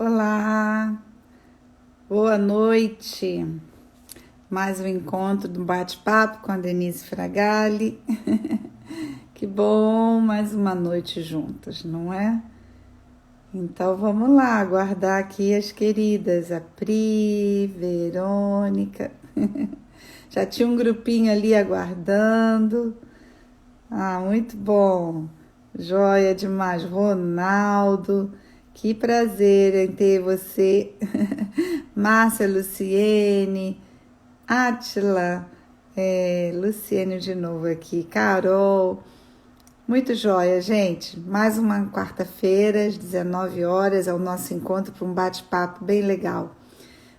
Olá, boa noite. Mais um encontro do bate-papo com a Denise Fragali. Que bom, mais uma noite juntas, não é? Então vamos lá, aguardar aqui as queridas, a Pri, Verônica. Já tinha um grupinho ali aguardando. Ah, muito bom. Joia demais, Ronaldo. Que prazer em ter você. Márcia, Luciene, Átila, Luciene de novo aqui, Carol. Muito joia, gente. Mais uma quarta-feira, às 19 horas, é o nosso encontro para um bate-papo bem legal.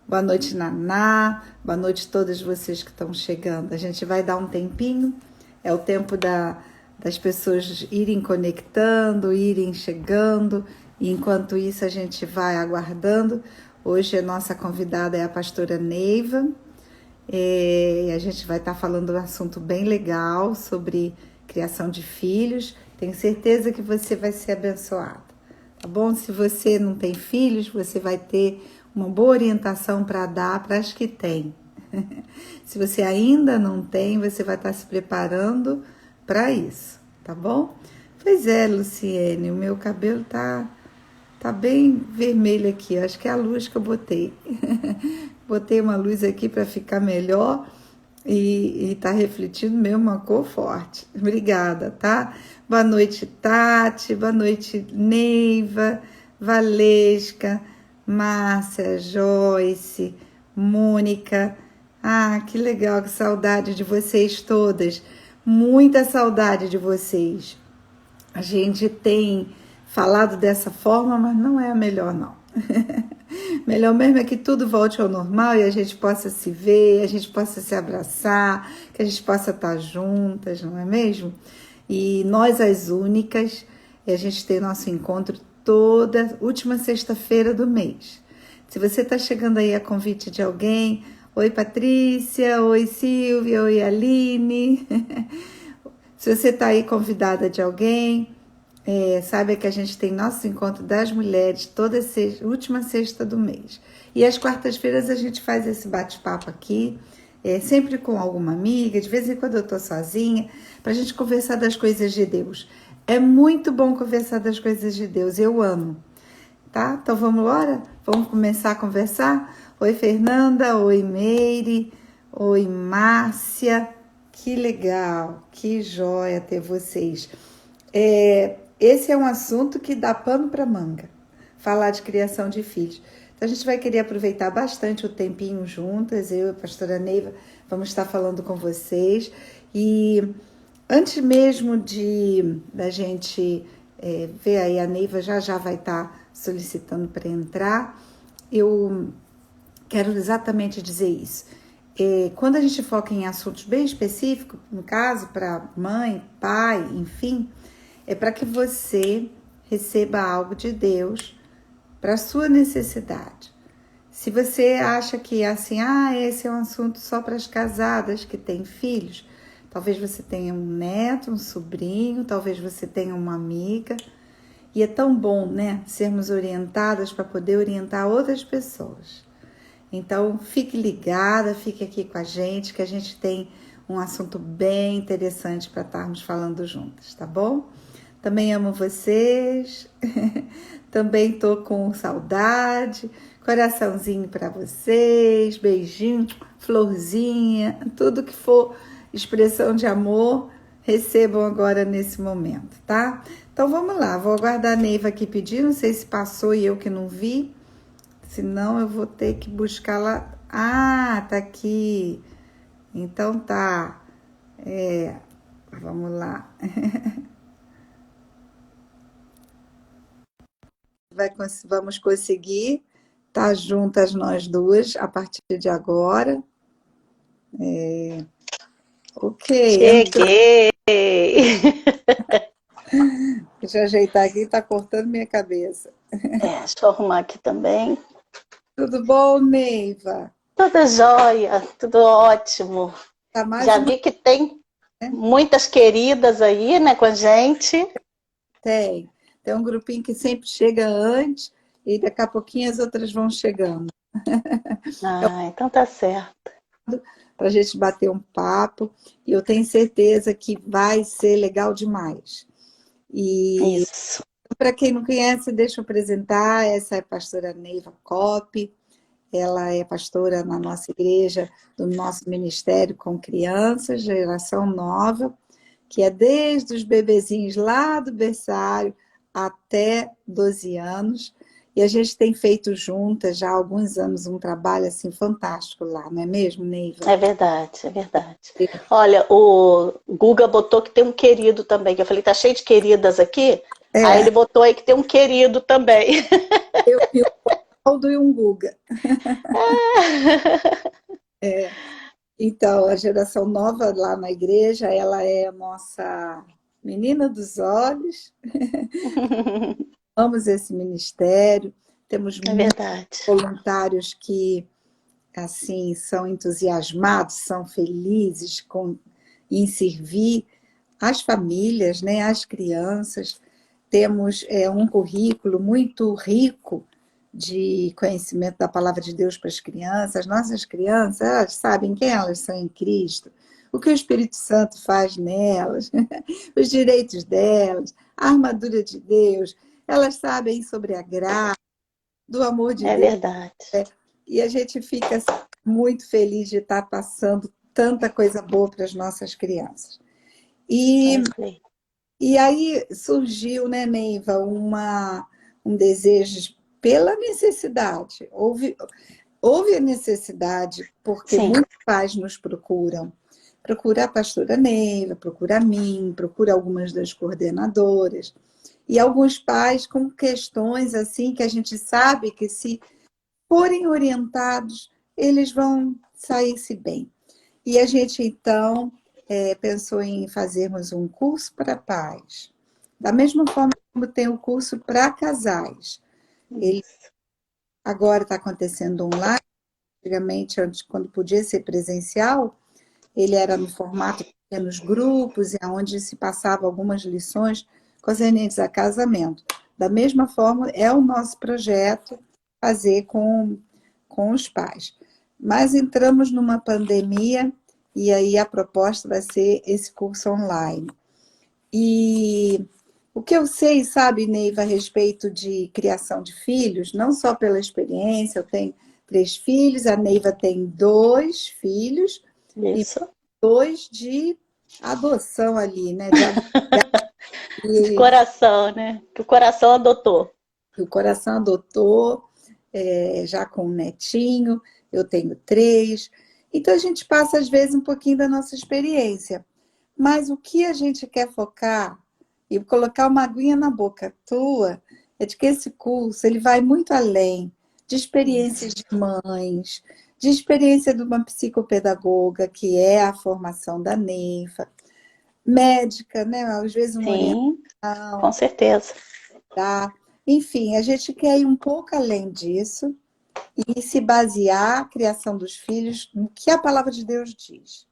Boa noite, Naná. Boa noite a todas vocês que estão chegando. A gente vai dar um tempinho. É o tempo das pessoas irem conectando, irem chegando. E enquanto isso, a gente vai aguardando. Hoje a nossa convidada é a pastora Neiva. E a gente vai estar falando um assunto bem legal sobre criação de filhos. Tenho certeza que você vai ser abençoado. Tá bom? Se você não tem filhos, você vai ter uma boa orientação para dar para as que têm. Se você ainda não tem, você vai estar se preparando para isso, tá bom? Pois é, Luciene, o meu cabelo tá bem vermelho aqui, acho que é a luz que eu botei. Botei uma luz aqui para ficar melhor e tá refletindo mesmo uma cor forte. Obrigada, tá? Boa noite, Tati, boa noite, Neiva, Valesca, Márcia, Joyce, Mônica. Ah, que legal, que saudade de vocês todas. Muita saudade de vocês. A gente tem falado dessa forma, mas não é a melhor, não. Melhor mesmo é que tudo volte ao normal e a gente possa se ver, a gente possa se abraçar, que a gente possa estar juntas, não é mesmo? E nós, as únicas, a gente tem nosso encontro toda última sexta-feira do mês. Se você está chegando aí a convite de alguém, oi Patrícia, oi Silvia, oi Aline. Se você está aí convidada de alguém, saiba que a gente tem nosso encontro das mulheres toda última sexta do mês. E às quartas-feiras a gente faz esse bate-papo aqui, sempre com alguma amiga, de vez em quando eu estou sozinha, para a gente conversar das coisas de Deus. É muito bom conversar das coisas de Deus, eu amo. Tá? Então vamos embora? Vamos começar a conversar? Oi, Fernanda, oi, Meire, oi, Márcia. Que legal, que joia ter vocês. Esse é um assunto que dá pano para manga, falar de criação de filhos. Então a gente vai querer aproveitar bastante o tempinho juntas, eu e a pastora Neiva vamos estar falando com vocês. E antes mesmo da gente ver aí, a Neiva já vai estar solicitando para entrar, eu quero exatamente dizer isso. Quando a gente foca em assuntos bem específicos, no caso para mãe, pai, enfim, é para que você receba algo de Deus para a sua necessidade. Se você acha que assim, esse é um assunto só para as casadas que têm filhos, talvez você tenha um neto, um sobrinho, talvez você tenha uma amiga. E é tão bom, né, sermos orientadas para poder orientar outras pessoas. Então, fique ligada, fique aqui com a gente, que a gente tem um assunto bem interessante para estarmos falando juntas, tá bom? Também amo vocês, também tô com saudade, coraçãozinho para vocês, beijinho, florzinha, tudo que for expressão de amor, recebam agora nesse momento, tá? Então vamos lá, vou aguardar a Neiva aqui pedir, não sei se passou e eu que não vi, senão eu vou ter que buscar lá. Ah, tá aqui. Então tá. Vamos lá. Vamos conseguir estar juntas nós duas a partir de agora. Ok. Cheguei! Deixa eu ajeitar aqui, tá cortando minha cabeça. Deixa eu arrumar aqui também. Tudo bom, Neiva? Tudo jóia, tudo ótimo. Tá mais Já uma, vi que tem né? muitas queridas aí, né, com a gente. Tem um grupinho que sempre chega antes e daqui a pouquinho as outras vão chegando. Ah, então tá certo. Para a gente bater um papo, e eu tenho certeza que vai ser legal demais. E Isso. para quem não conhece, deixa eu apresentar, essa é a pastora Neiva Coppe, ela é pastora na nossa igreja, do nosso ministério com crianças, geração nova, que é desde os bebezinhos lá do berçário até 12 anos. E a gente tem feito juntas já há alguns anos um trabalho assim fantástico lá, não é mesmo, Neiva? É verdade, é verdade. Olha, o Guga botou que tem um querido também, que eu falei, tá cheio de queridas aqui? Aí É, ele botou aí que tem um querido também. eu vi um Aldo e um Guga. Então, a geração nova lá na igreja, ela é a nossa menina dos olhos. Amamos esse ministério. Temos É muitos verdade. voluntários que assim são entusiasmados, são felizes em servir as famílias, né, as crianças. Temos um currículo muito rico de conhecimento da palavra de Deus para as crianças. Nossas crianças, elas sabem quem elas são em Cristo, o que o Espírito Santo faz nelas, os direitos delas, a armadura de Deus. Elas sabem sobre a graça, do amor de É Deus. verdade. E a gente fica assim, muito feliz de estar passando tanta coisa boa para as nossas crianças. É E, isso aí. e aí surgiu, né, Neiva, um desejo pela necessidade. Houve a necessidade, porque Sim, muitos pais nos procuram. Procura a pastora Neiva, procura a mim, procura algumas das coordenadoras. E alguns pais com questões assim que a gente sabe que se forem orientados, eles vão sair-se bem. E a gente, então, pensou em fazermos um curso para pais. Da mesma forma como tem o curso para casais. Ele isso. agora está acontecendo online. Antigamente, antes, quando podia ser presencial, ele era no formato de pequenos grupos, e onde se passava algumas lições concernentes a casamento. Da mesma forma, é o nosso projeto fazer com os pais. Mas entramos numa pandemia e aí a proposta vai ser esse curso online. E o que eu sei, sabe, Neiva, a respeito de criação de filhos, não só pela experiência, eu tenho 3 filhos, a Neiva tem 2 filhos e Isso. 2 de adoção ali, né? De E coração, né? Que o coração adotou. o coração adotou, já com um netinho, eu tenho 3. Então a gente passa, às vezes, um pouquinho da nossa experiência. Mas o que a gente quer focar e colocar uma aguinha na boca tua é de que esse curso ele vai muito além de experiências de mães, de experiência de uma psicopedagoga, que é a formação da Neifa, médica, né? Às vezes uma Sim, com orientação, certeza. tá? Enfim, a gente quer ir um pouco além disso e se basear a criação dos filhos no que a palavra de Deus diz.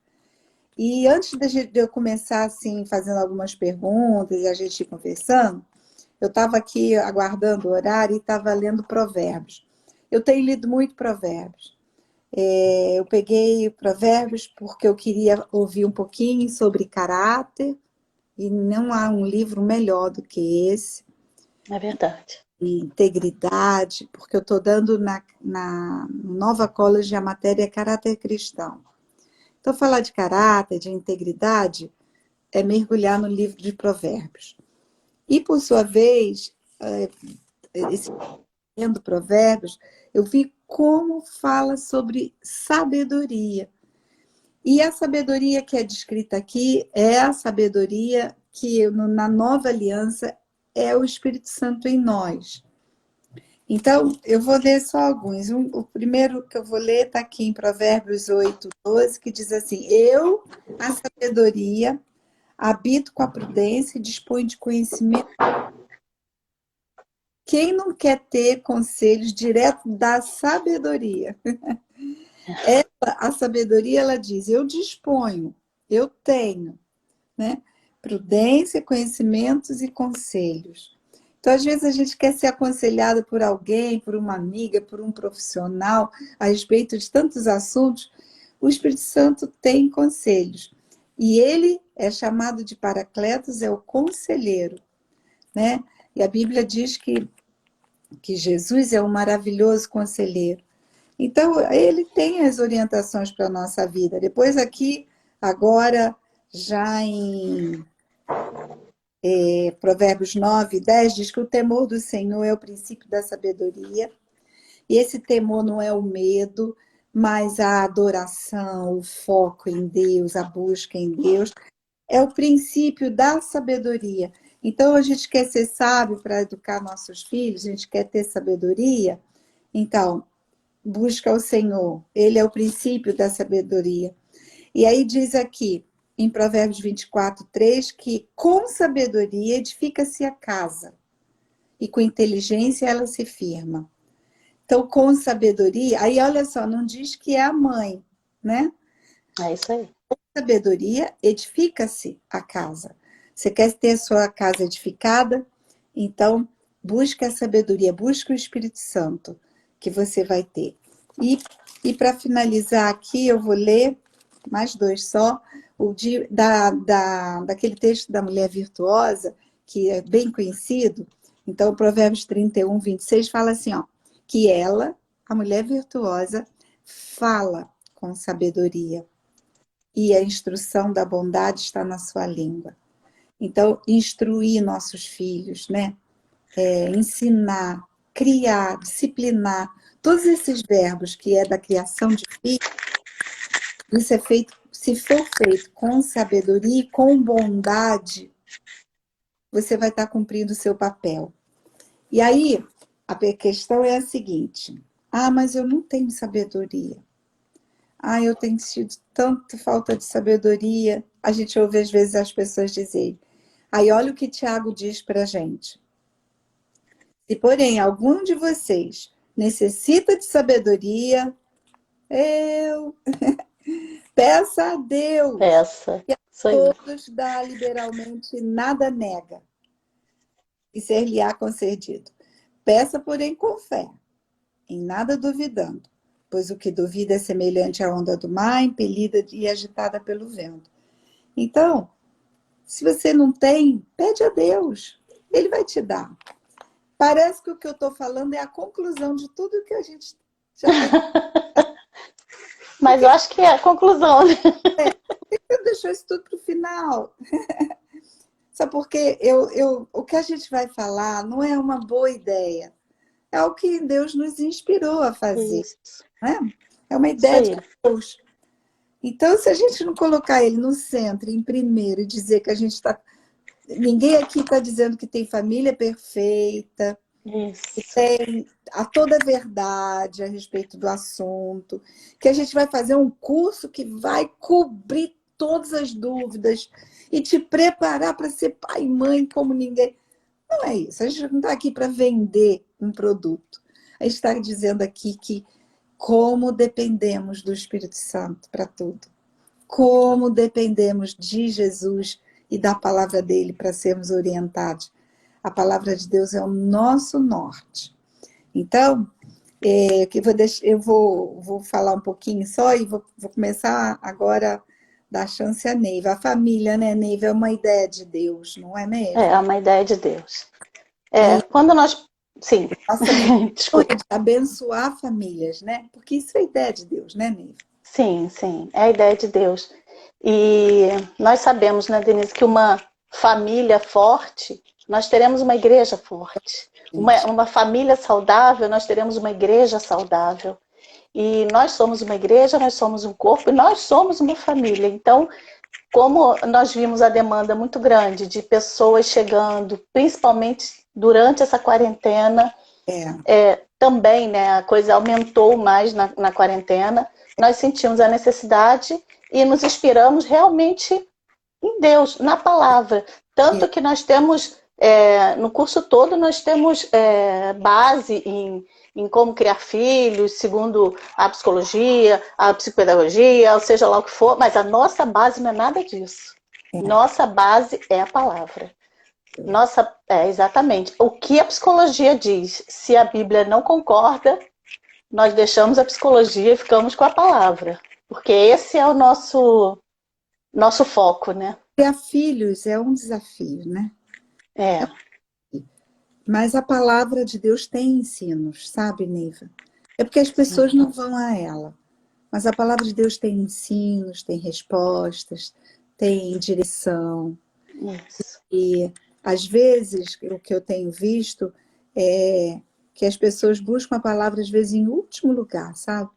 E antes de eu começar, assim, fazendo algumas perguntas e a gente ir conversando, eu estava aqui aguardando o horário e estava lendo Provérbios. Eu tenho lido muito Provérbios. Eu peguei Provérbios porque eu queria ouvir um pouquinho sobre caráter, e não há um livro melhor do que esse, É verdade. e integridade, porque eu estou dando no Nova College a matéria Caráter Cristão. Então, falar de caráter, de integridade, é mergulhar no livro de Provérbios. E, por sua vez, esse lendo Provérbios, eu vi como fala sobre sabedoria. E a sabedoria que é descrita aqui é a sabedoria que na nova aliança é o Espírito Santo em nós. Então, eu vou ler só alguns. O primeiro que eu vou ler está aqui em Provérbios 8:12, que diz assim: Eu, a sabedoria, habito com a prudência e dispõe de conhecimento. Quem não quer ter conselhos direto da sabedoria? A sabedoria, ela diz, eu disponho, eu tenho, né? Prudência, conhecimentos e conselhos. Então, Então, às vezes, a gente quer ser aconselhado por alguém, por uma amiga, por um profissional, a respeito de tantos assuntos. O Espírito Santo tem conselhos. E ele é chamado de Paracletos, é o conselheiro, né? E a Bíblia diz que Jesus é um maravilhoso conselheiro. Então, ele tem as orientações para a nossa vida. Depois aqui, agora, já em Provérbios 9, 10, diz que o temor do Senhor é o princípio da sabedoria. E esse temor não é o medo, mas a adoração, o foco em Deus, a busca em Deus, é o princípio da sabedoria. Então, a gente quer ser sábio para educar nossos filhos, a gente quer ter sabedoria. Então, busca o Senhor, ele é o princípio da sabedoria. E aí diz aqui, em Provérbios 24, 3, que com sabedoria edifica-se a casa, e com inteligência ela se firma. Então, com sabedoria, aí olha só, não diz que é a mãe, né? É isso aí. Com sabedoria edifica-se a casa. Você quer ter a sua casa edificada? Então, busca a sabedoria, busca o Espírito Santo, que você vai ter. E para finalizar aqui, eu vou ler mais dois só, daquele texto da mulher virtuosa, que é bem conhecido. Então, Provérbios 31, 26 fala assim, ó, que ela, a mulher virtuosa, fala com sabedoria, e a instrução da bondade está na sua língua. Então, instruir nossos filhos, né? Ensinar, criar, disciplinar, todos esses verbos que é da criação de filhos, isso é feito, se for feito com sabedoria e com bondade, você vai estar cumprindo o seu papel. E aí, a questão é a seguinte, mas eu não tenho sabedoria. Eu tenho tido tanta falta de sabedoria. A gente ouve às vezes as pessoas dizerem. Aí olha o que Tiago diz para a gente. Se, porém, algum de vocês necessita de sabedoria, peça a Deus. Peça. Que a Isso aí. todos dá liberalmente, nada nega. E ser-lhe-á concedido. Peça, porém, com fé, em nada duvidando. Pois o que duvida é semelhante à onda do mar, impelida e agitada pelo vento. Então, se você não tem, pede a Deus. Ele vai te dar. Parece que o que eu estou falando é a conclusão de tudo que a gente já tem. Mas eu acho que é a conclusão. Por que você deixou isso tudo para o final? Só porque o que a gente vai falar não é uma boa ideia. É o que Deus nos inspirou a fazer. Isso. Né? É uma ideia de Deus. Então, se a gente não colocar ele no centro, em primeiro, e dizer que a gente está... Ninguém aqui está dizendo que tem família perfeita, que tem toda a verdade a respeito do assunto, que a gente vai fazer um curso que vai cobrir todas as dúvidas e te preparar para ser pai e mãe como ninguém. Não é isso. A gente não está aqui para vender um produto. A gente está dizendo aqui que como dependemos do Espírito Santo para tudo. Como dependemos de Jesus e da palavra dele para sermos orientados. A palavra de Deus é o nosso norte. Então, eu vou falar um pouquinho só e vou começar agora a dar chance a Neiva. A família, né, Neiva, é uma ideia de Deus, não é mesmo? É uma ideia de Deus. Quando nós... Sim. Nossa missão é de abençoar famílias, né? Porque isso é ideia de Deus, né, Neiva? Sim, é a ideia de Deus. E nós sabemos, né, Denise, que uma família forte, nós teremos uma igreja forte. Uma família saudável, nós teremos uma igreja saudável. E nós somos uma igreja, nós somos um corpo, e nós somos uma família. Então, como nós vimos a demanda muito grande de pessoas chegando, principalmente durante essa quarentena, também, né, a coisa aumentou mais na quarentena, nós sentimos a necessidade e nos inspiramos realmente em Deus, na palavra. Tanto que nós temos, no curso todo, nós temos base em como criar filhos, segundo a psicologia, a psicopedagogia, ou seja lá o que for, mas a nossa base não é nada disso. Nossa base é a palavra. Nossa, exatamente. O que a psicologia diz? Se a Bíblia não concorda, nós deixamos a psicologia e ficamos com a palavra. Porque esse é o nosso foco, né? Criar filhos é um desafio, né? É, Mas a palavra de Deus tem ensinos, sabe, Neiva? É porque as pessoas sim, não vão a ela. Mas a palavra de Deus tem ensinos, tem respostas, tem direção. isso. E às vezes o que eu tenho visto é que as pessoas buscam a palavra às vezes em último lugar, sabe?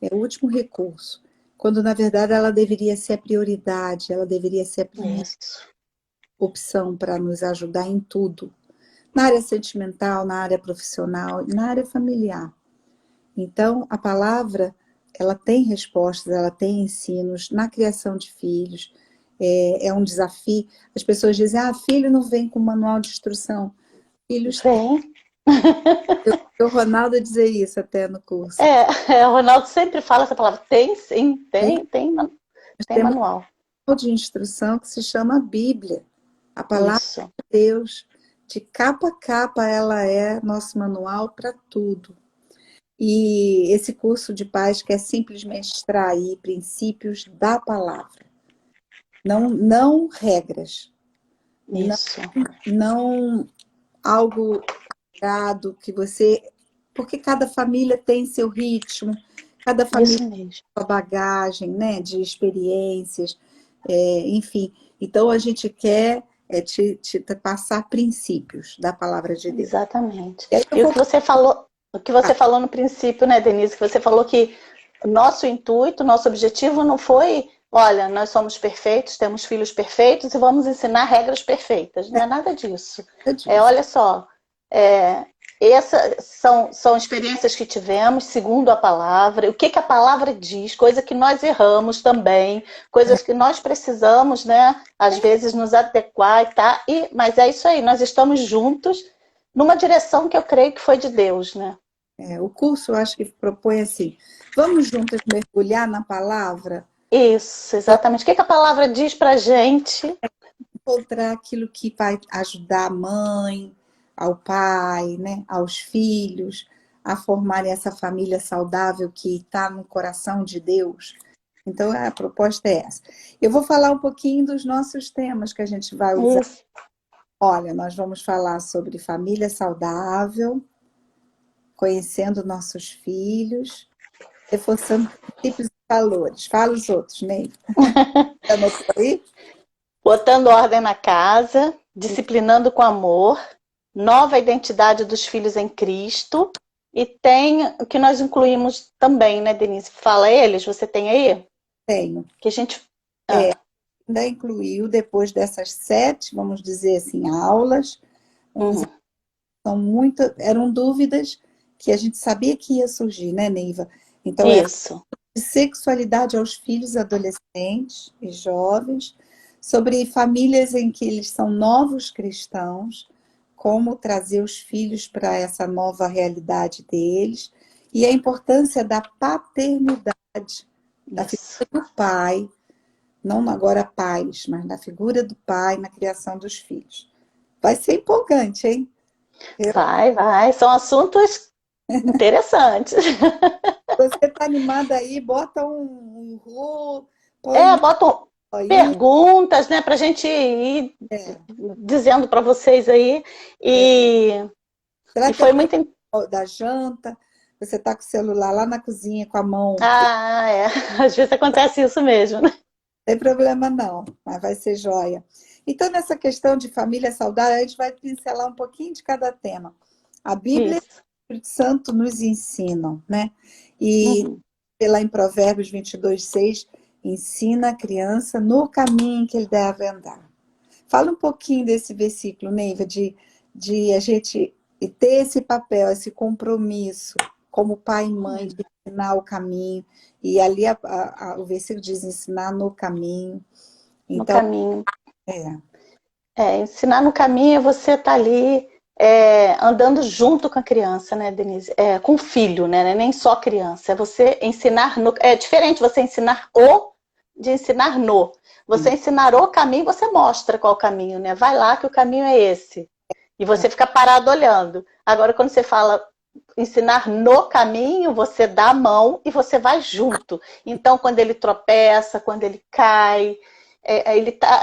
É o último recurso. Quando na verdade ela deveria ser a prioridade, ela deveria ser a primeira Isso. opção para nos ajudar em tudo. Na área sentimental, na área profissional, na área familiar. Então, a palavra, ela tem respostas, ela tem ensinos na criação de filhos, é um desafio. As pessoas dizem, filho não vem com manual de instrução. Filhos, Vem. o Ronaldo dizer isso até no curso. O Ronaldo sempre fala essa palavra. Tem sim, Tem, nós tem temos um manual. manual de instrução que se chama Bíblia. A palavra Isso. de Deus, de capa a capa, ela é nosso manual para tudo. E esse curso de paz quer simplesmente extrair princípios da palavra, não regras, não, Isso. não algo dado que você. Porque cada família tem seu ritmo, cada família Isso mesmo. tem sua bagagem, né, de experiências, enfim. Então a gente quer te passar princípios da palavra de Deus. Exatamente. E aí eu E vou. o que você falou no princípio, né, Denise, que você falou que o nosso intuito, nosso objetivo não foi, olha, nós somos perfeitos, temos filhos perfeitos e vamos ensinar regras perfeitas. Não é nada disso. Disso. Olha só, é, essas são experiências que tivemos segundo a palavra, o que a palavra diz, coisa que nós erramos também, coisas que nós precisamos, né, às vezes nos adequar e tá, mas é isso aí, nós estamos juntos numa direção que eu creio que foi de Deus, né? O curso, eu acho que propõe assim: vamos juntas mergulhar na palavra, Isso, exatamente. O que a palavra diz pra gente? encontrar aquilo que vai ajudar a mãe, ao pai, né, aos filhos, a formarem essa família saudável que está no coração de Deus. Então, a proposta é essa. Eu vou falar um pouquinho dos nossos temas que a gente vai usar. Isso. Olha, nós vamos falar sobre família saudável, conhecendo nossos filhos, reforçando princípios e valores. Fala os outros, Ney. Anotou aí? Botando ordem na casa, disciplinando com amor, nova identidade dos filhos em Cristo. E tem o que nós incluímos também, né, Denise? Fala eles, você tem aí? Tenho. Que a gente. Ah, Ainda incluiu, depois dessas 7, vamos dizer assim, aulas, uhum. eram dúvidas que a gente sabia que ia surgir, né, Neiva? Então, Isso. de sexualidade aos filhos, adolescentes e jovens, sobre famílias em que eles são novos cristãos, como trazer os filhos para essa nova realidade deles, e a importância da paternidade, da Isso. figura do pai, não agora pais, mas da figura do pai na criação dos filhos. Vai ser empolgante, hein? Vai. São assuntos interessantes. Você está animada aí, bota um põe um Botam aí. perguntas, né, pra gente ir É, dizendo para vocês aí. E, Será e que é foi muito. da janta? Você está com o celular lá na cozinha com a mão. Às vezes acontece isso mesmo. Não tem problema não, mas vai ser joia. Então, nessa questão de família saudável, a gente vai pincelar um pouquinho de cada tema. A Bíblia e Isso. o Espírito Santo nos ensinam, né? E Uhum. lá em Provérbios 22:6, ensina a criança no caminho que ele deve andar. Fala um pouquinho desse versículo, Neiva, de a gente ter esse papel, esse compromisso, como pai e mãe, de ensinar o caminho. E ali o versículo diz ensinar no caminho. No Então, caminho. é, Ensinar no caminho é você estar ali andando junto com a criança, né, Denise? Com o filho, né? Nem só criança. É você ensinar. É diferente você ensinar o de ensinar no. Você ensinar o caminho, você mostra qual o caminho, né? Vai lá que o caminho é esse. E você fica parado olhando. Agora, quando você fala ensinar no caminho, você dá a mão e você vai junto. Então, quando ele tropeça, quando ele cai,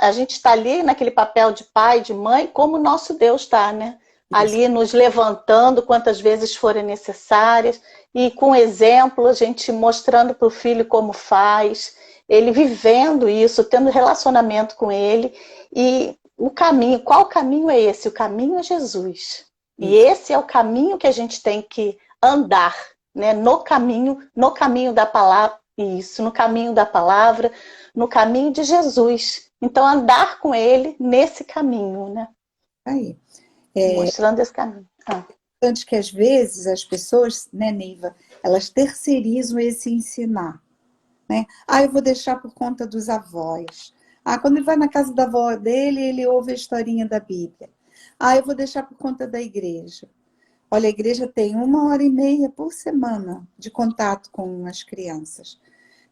a gente está ali naquele papel de pai, de mãe, como o nosso Deus está, né? Ali nos levantando quantas vezes forem necessárias e com exemplo, a gente mostrando para o filho como faz, ele vivendo isso, tendo relacionamento com ele e o caminho, qual caminho é esse? O caminho é Jesus. E esse é o caminho que a gente tem que andar, né? No caminho da palavra, isso, no caminho da palavra, no caminho de Jesus. Então, andar com ele nesse caminho, né? Aí. Mostrando esse caminho. Tanto que às vezes as pessoas, né, Neiva, elas terceirizam esse ensinar, né? Eu vou deixar por conta dos avós. Quando ele vai na casa da avó dele, ele ouve a historinha da Bíblia. Eu vou deixar por conta da igreja. Olha, a igreja tem 1h30 por semana de contato com as crianças.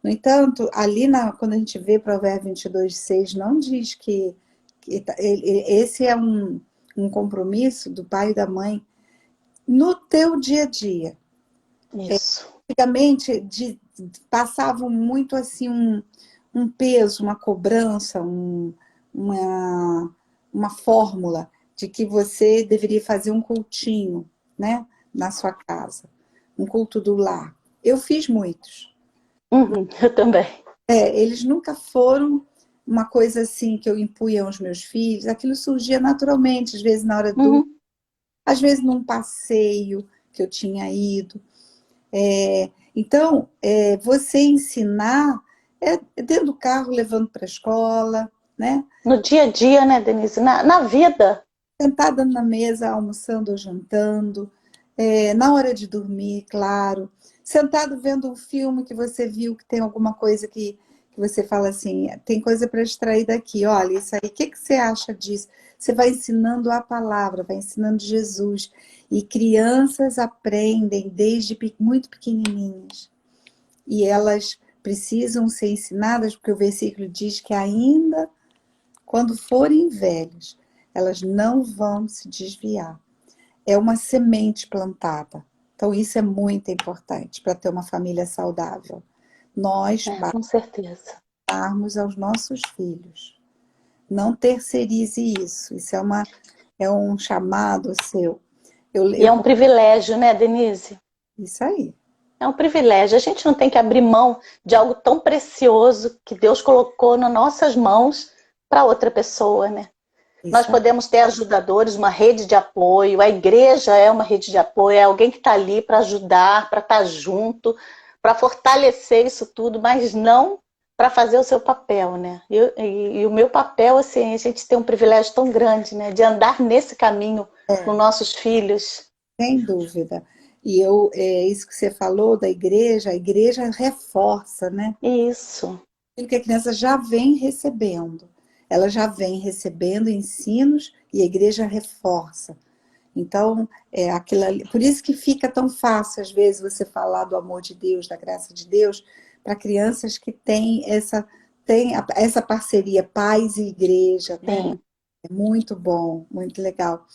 No entanto, ali quando a gente vê Provérbios 22:6, não diz que esse é um compromisso do pai e da mãe no teu dia a dia. Isso. Antigamente, passavam muito assim um peso, uma cobrança, uma fórmula de que você deveria fazer um cultinho, né, na sua casa, um culto do lar. Eu fiz muitos. Eu também. Eles nunca foram uma coisa assim que eu impunha aos meus filhos. Aquilo surgia naturalmente, às vezes na hora às vezes num passeio que eu tinha ido. Então, você ensinar dentro do carro, levando para a escola, né? No dia a dia, né, Denise? Na vida. Sentada na mesa, almoçando ou jantando, na hora de dormir, claro. Sentado vendo um filme que você viu que tem alguma coisa que você fala assim, tem coisa para extrair daqui, olha, isso aí, o que você acha disso? Você vai ensinando a palavra, vai ensinando Jesus. E crianças aprendem desde muito pequenininhas. E elas precisam ser ensinadas, porque o versículo diz que ainda quando forem velhos, elas não vão se desviar. É uma semente plantada. Então, isso é muito importante para ter uma família saudável. Nós Com certeza. passarmos aos nossos filhos. Não terceirize isso. Isso é um chamado seu. E é um privilégio, né, Denise? Isso aí. É um privilégio. A gente não tem que abrir mão de algo tão precioso que Deus colocou nas nossas mãos para outra pessoa, né? Nós podemos ter ajudadores, uma rede de apoio, a igreja é uma rede de apoio, é alguém que está ali para ajudar, para estar junto, para fortalecer isso tudo, mas não para fazer o seu papel, né? E o meu papel, assim, a gente tem um privilégio tão grande, né? De andar nesse caminho com nossos filhos. Sem dúvida. E isso que você falou da igreja, a igreja reforça, né? Isso. Aquilo que a criança já vem recebendo. Ela já vem recebendo ensinos e a igreja reforça. Então, aquilo ali, por isso que fica tão fácil, às vezes, você falar do amor de Deus, da graça de Deus, para crianças que têm essa parceria, pais e igreja, né? Sim. É muito bom, muito legal.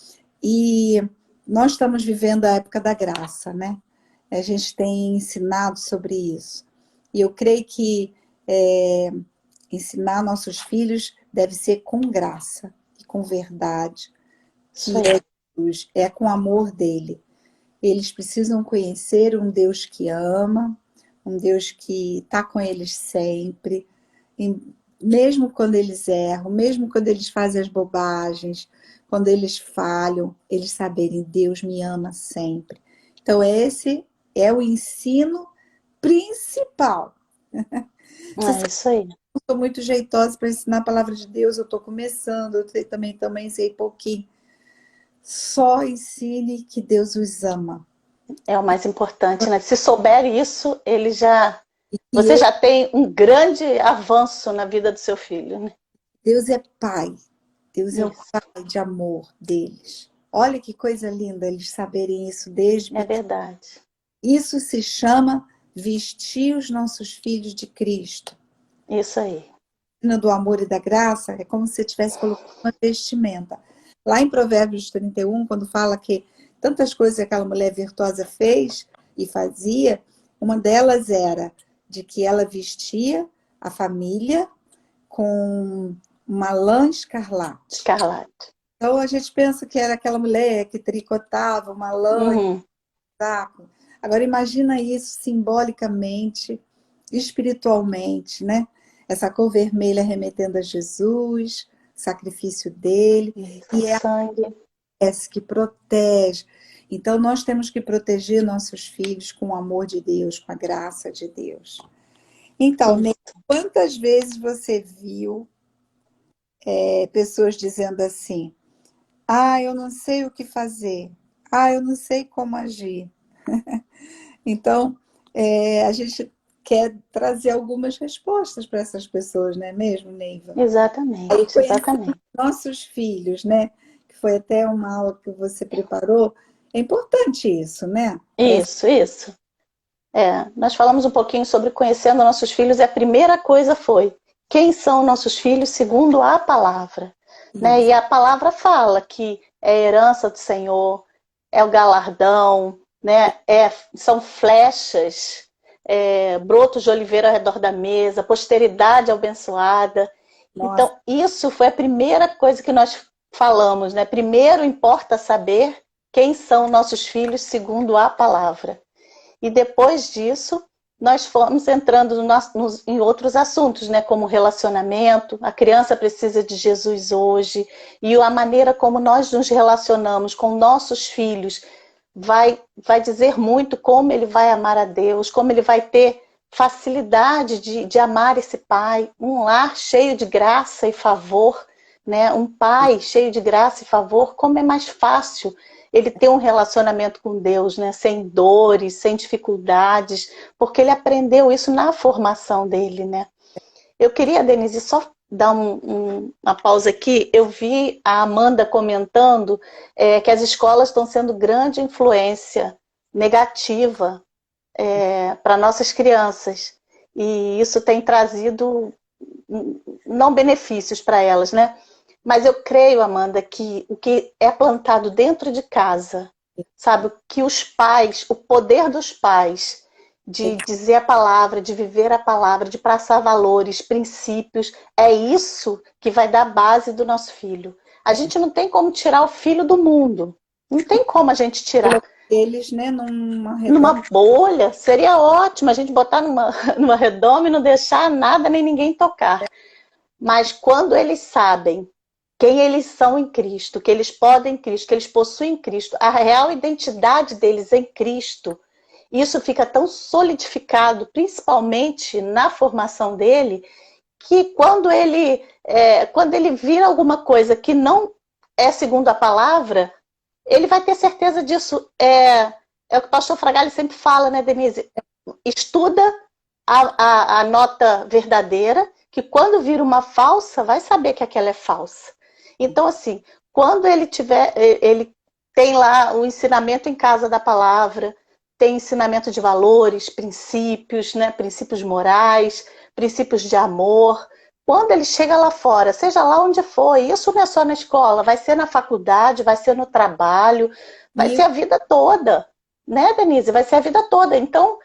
E nós estamos vivendo a época da graça, né? A gente tem ensinado sobre isso. E eu creio que ensinar nossos filhos deve ser com graça e com verdade, que Jesus, é com amor dele. Eles precisam conhecer um Deus que ama, um Deus que está com eles sempre, mesmo quando eles erram, mesmo quando eles fazem as bobagens, quando eles falham, eles saberem, Deus me ama sempre. Então, esse é o ensino principal. É isso aí. Eu sou muito jeitosa para ensinar a palavra de Deus, eu estou começando, eu também sei pouquinho. Só ensine que Deus os ama. É o mais importante, né? Se souber isso, você E já tem um grande avanço na vida do seu filho, né? Deus é Pai. Deus é o Isso. Pai de amor deles. Olha que coisa linda eles saberem isso desde É pequeno. verdade. Isso se chama vestir os nossos filhos de Cristo. Isso aí. Do amor e da graça é como se você tivesse colocado uma vestimenta. Lá em Provérbios 31, quando fala que tantas coisas aquela mulher virtuosa fez e fazia, uma delas era de que ela vestia a família com uma lã escarlate. Escarlate. Então a gente pensa que era aquela mulher que tricotava uma lã de Uhum. saco. Agora imagina isso simbolicamente, espiritualmente, né? Essa cor vermelha remetendo a Jesus, sacrifício dele, Isso, e é sangue. essa que protege. Então nós temos que proteger nossos filhos com o amor de Deus, com a graça de Deus. Então, Ney, Isso. quantas vezes você viu pessoas dizendo assim: ah, eu não sei o que fazer, ah, eu não sei como agir. Então, a gente quer trazer algumas respostas para essas pessoas, não é mesmo, Neiva? Aí, Exatamente, conhecendo exatamente. nossos filhos, né? Que foi até uma aula que você preparou, é importante isso, né? Para Isso, isso. Nós falamos um pouquinho sobre conhecendo nossos filhos e a primeira coisa foi quem são nossos filhos segundo a palavra, né? isso. E a palavra fala que é a herança do Senhor, é o galardão, né? São flechas, brotos de oliveira ao redor da mesa, posteridade abençoada. Nossa, Então, isso foi a primeira coisa que nós falamos, né? Primeiro importa saber quem são nossos filhos segundo a palavra. E depois disso, nós fomos entrando em outros assuntos, né? Como relacionamento, a criança precisa de Jesus hoje, e a maneira como nós nos relacionamos com nossos filhos vai dizer muito como ele vai amar a Deus, como ele vai ter facilidade de amar esse pai, um lar cheio de graça e favor, né? Um pai cheio de graça e favor, como é mais fácil ele ter um relacionamento com Deus, né? Sem dores, sem dificuldades, porque ele aprendeu isso na formação dele, né? Eu queria, Denise, só dar uma pausa aqui. Eu vi a Amanda comentando que as escolas estão sendo grande influência negativa para nossas crianças. E isso tem trazido não benefícios para elas, né? Mas eu creio, Amanda, que o que é plantado dentro de casa, sabe, que os pais, o poder dos pais de dizer a palavra, de viver a palavra, de passar valores, princípios, é isso que vai dar base do nosso filho. A gente não tem como tirar o filho do mundo. Não tem como a gente tirar. eles, né, numa redoma. Numa bolha, seria ótimo a gente botar numa redoma e não deixar nada nem ninguém tocar. Mas quando eles sabem quem eles são em Cristo, que eles podem em Cristo, que eles possuem em Cristo, a real identidade deles em Cristo, isso fica tão solidificado, principalmente na formação dele, que quando ele vira alguma coisa que não é segundo a palavra, ele vai ter certeza disso. É o que o pastor Fragali sempre fala, né, Denise? Estuda a nota verdadeira, que quando vira uma falsa, vai saber que aquela é falsa. Então, assim, quando ele tem lá o ensinamento em casa da palavra, tem ensinamento de valores, princípios, né, princípios morais, princípios de amor. Quando ele chega lá fora, seja lá onde for, isso não é só na escola, vai ser na faculdade, vai ser no trabalho, vai E ser a vida toda, né, Denise? Vai ser a vida toda. Então,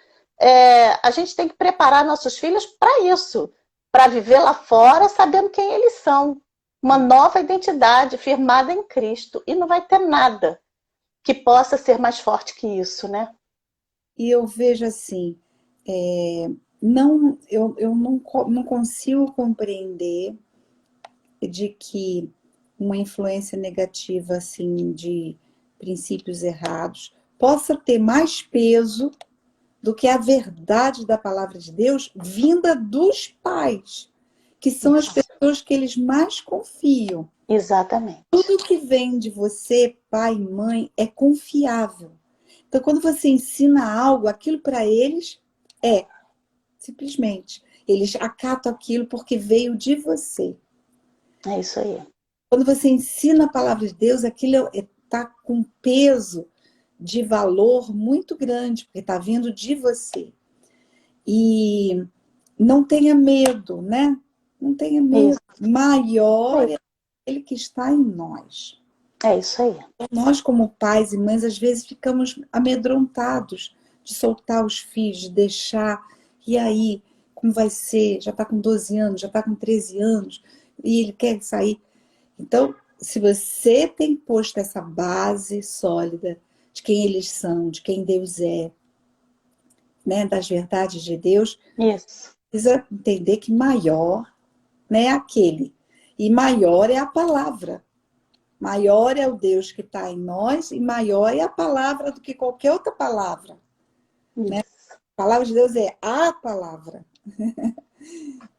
a gente tem que preparar nossos filhos para isso, para viver lá fora sabendo quem eles são. Uma nova identidade firmada em Cristo. E não vai ter nada que possa ser mais forte que isso, né? eu vejo assim, não, eu não consigo compreender de que uma influência negativa assim de princípios errados possa ter mais peso do que a verdade da palavra de Deus vinda dos pais, que são as Isso. pessoas que eles mais confiam. Exatamente. Tudo que vem de você, pai e mãe, é confiável. Então, quando você ensina algo, aquilo para eles é simplesmente. Eles acatam aquilo porque veio de você. É isso aí. Quando você ensina a palavra de Deus, aquilo está com peso de valor muito grande, porque está vindo de você. E não tenha medo, né? Não tenha medo. Isso. Maior é aquele que está em nós. É isso aí. Nós, como pais e mães, às vezes ficamos amedrontados de soltar os filhos, de deixar. E aí, como vai ser? Já está com 12 anos, já está com 13 anos, e ele quer sair. Então, se você tem posto essa base sólida de quem eles são, de quem Deus é, né, das verdades de Deus, Isso. precisa entender que maior, né, é aquele. E maior é a palavra. Maior é o Deus que está em nós e maior é a palavra do que qualquer outra palavra. Né? Isso. A palavra de Deus é a palavra.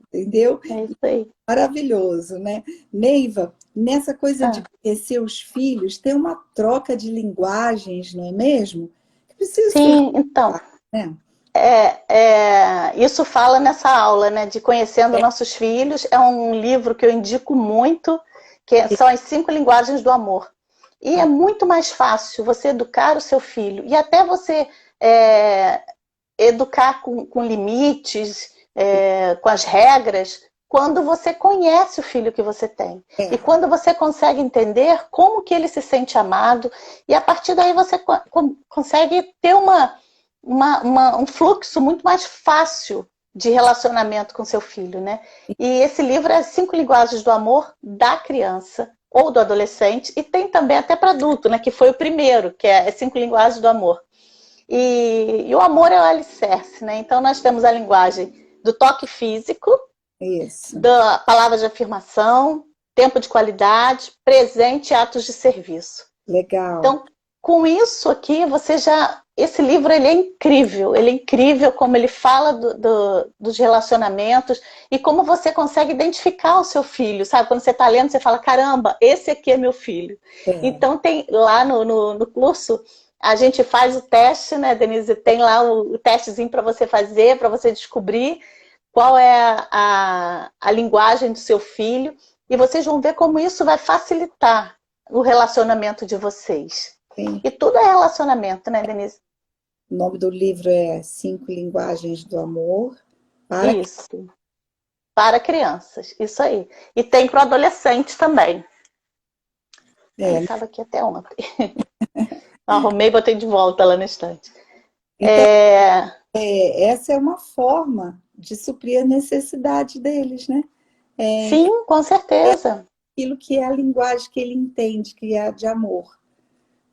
Entendeu? É isso aí. Maravilhoso, né? Neiva, nessa coisa de conhecer os filhos, tem uma troca de linguagens, não é mesmo? Que precisa ser, Sim, então, né? isso fala nessa aula, né, de Conhecendo Nossos Filhos. É um livro que eu indico muito, são as 5 linguagens do amor. E é muito mais fácil você educar o seu filho, e até você educar com limites, com as regras, quando você conhece o filho que você tem. E quando você consegue entender como que ele se sente amado, e a partir daí você consegue ter um fluxo muito mais fácil de relacionamento com seu filho, né? E esse livro é 5 linguagens do amor da criança ou do adolescente, e tem também até para adulto, né? Que foi o primeiro, que é 5 linguagens do amor. E o amor é o alicerce, né? Então nós temos a linguagem do toque físico, da palavra de afirmação, tempo de qualidade, presente e atos de serviço. Legal. Então, com isso aqui, esse livro ele é incrível como ele fala dos relacionamentos e como você consegue identificar o seu filho, sabe? Quando você está lendo, você fala, caramba, esse aqui é meu filho. Então, tem lá no curso, a gente faz o teste, né, Denise? Tem lá o testezinho para você fazer, para você descobrir qual é a linguagem do seu filho, e vocês vão ver como isso vai facilitar o relacionamento de vocês. Sim. E tudo é relacionamento, né, Denise? O nome do livro é 5 Linguagens do Amor para Para crianças, isso aí. E tem para o adolescente também. Eu estava aqui até ontem. Arrumei e botei de volta lá na estante. Então, essa é uma forma de suprir a necessidade deles, né? Sim, com certeza. Aquilo que é a linguagem que ele entende, que é a de amor.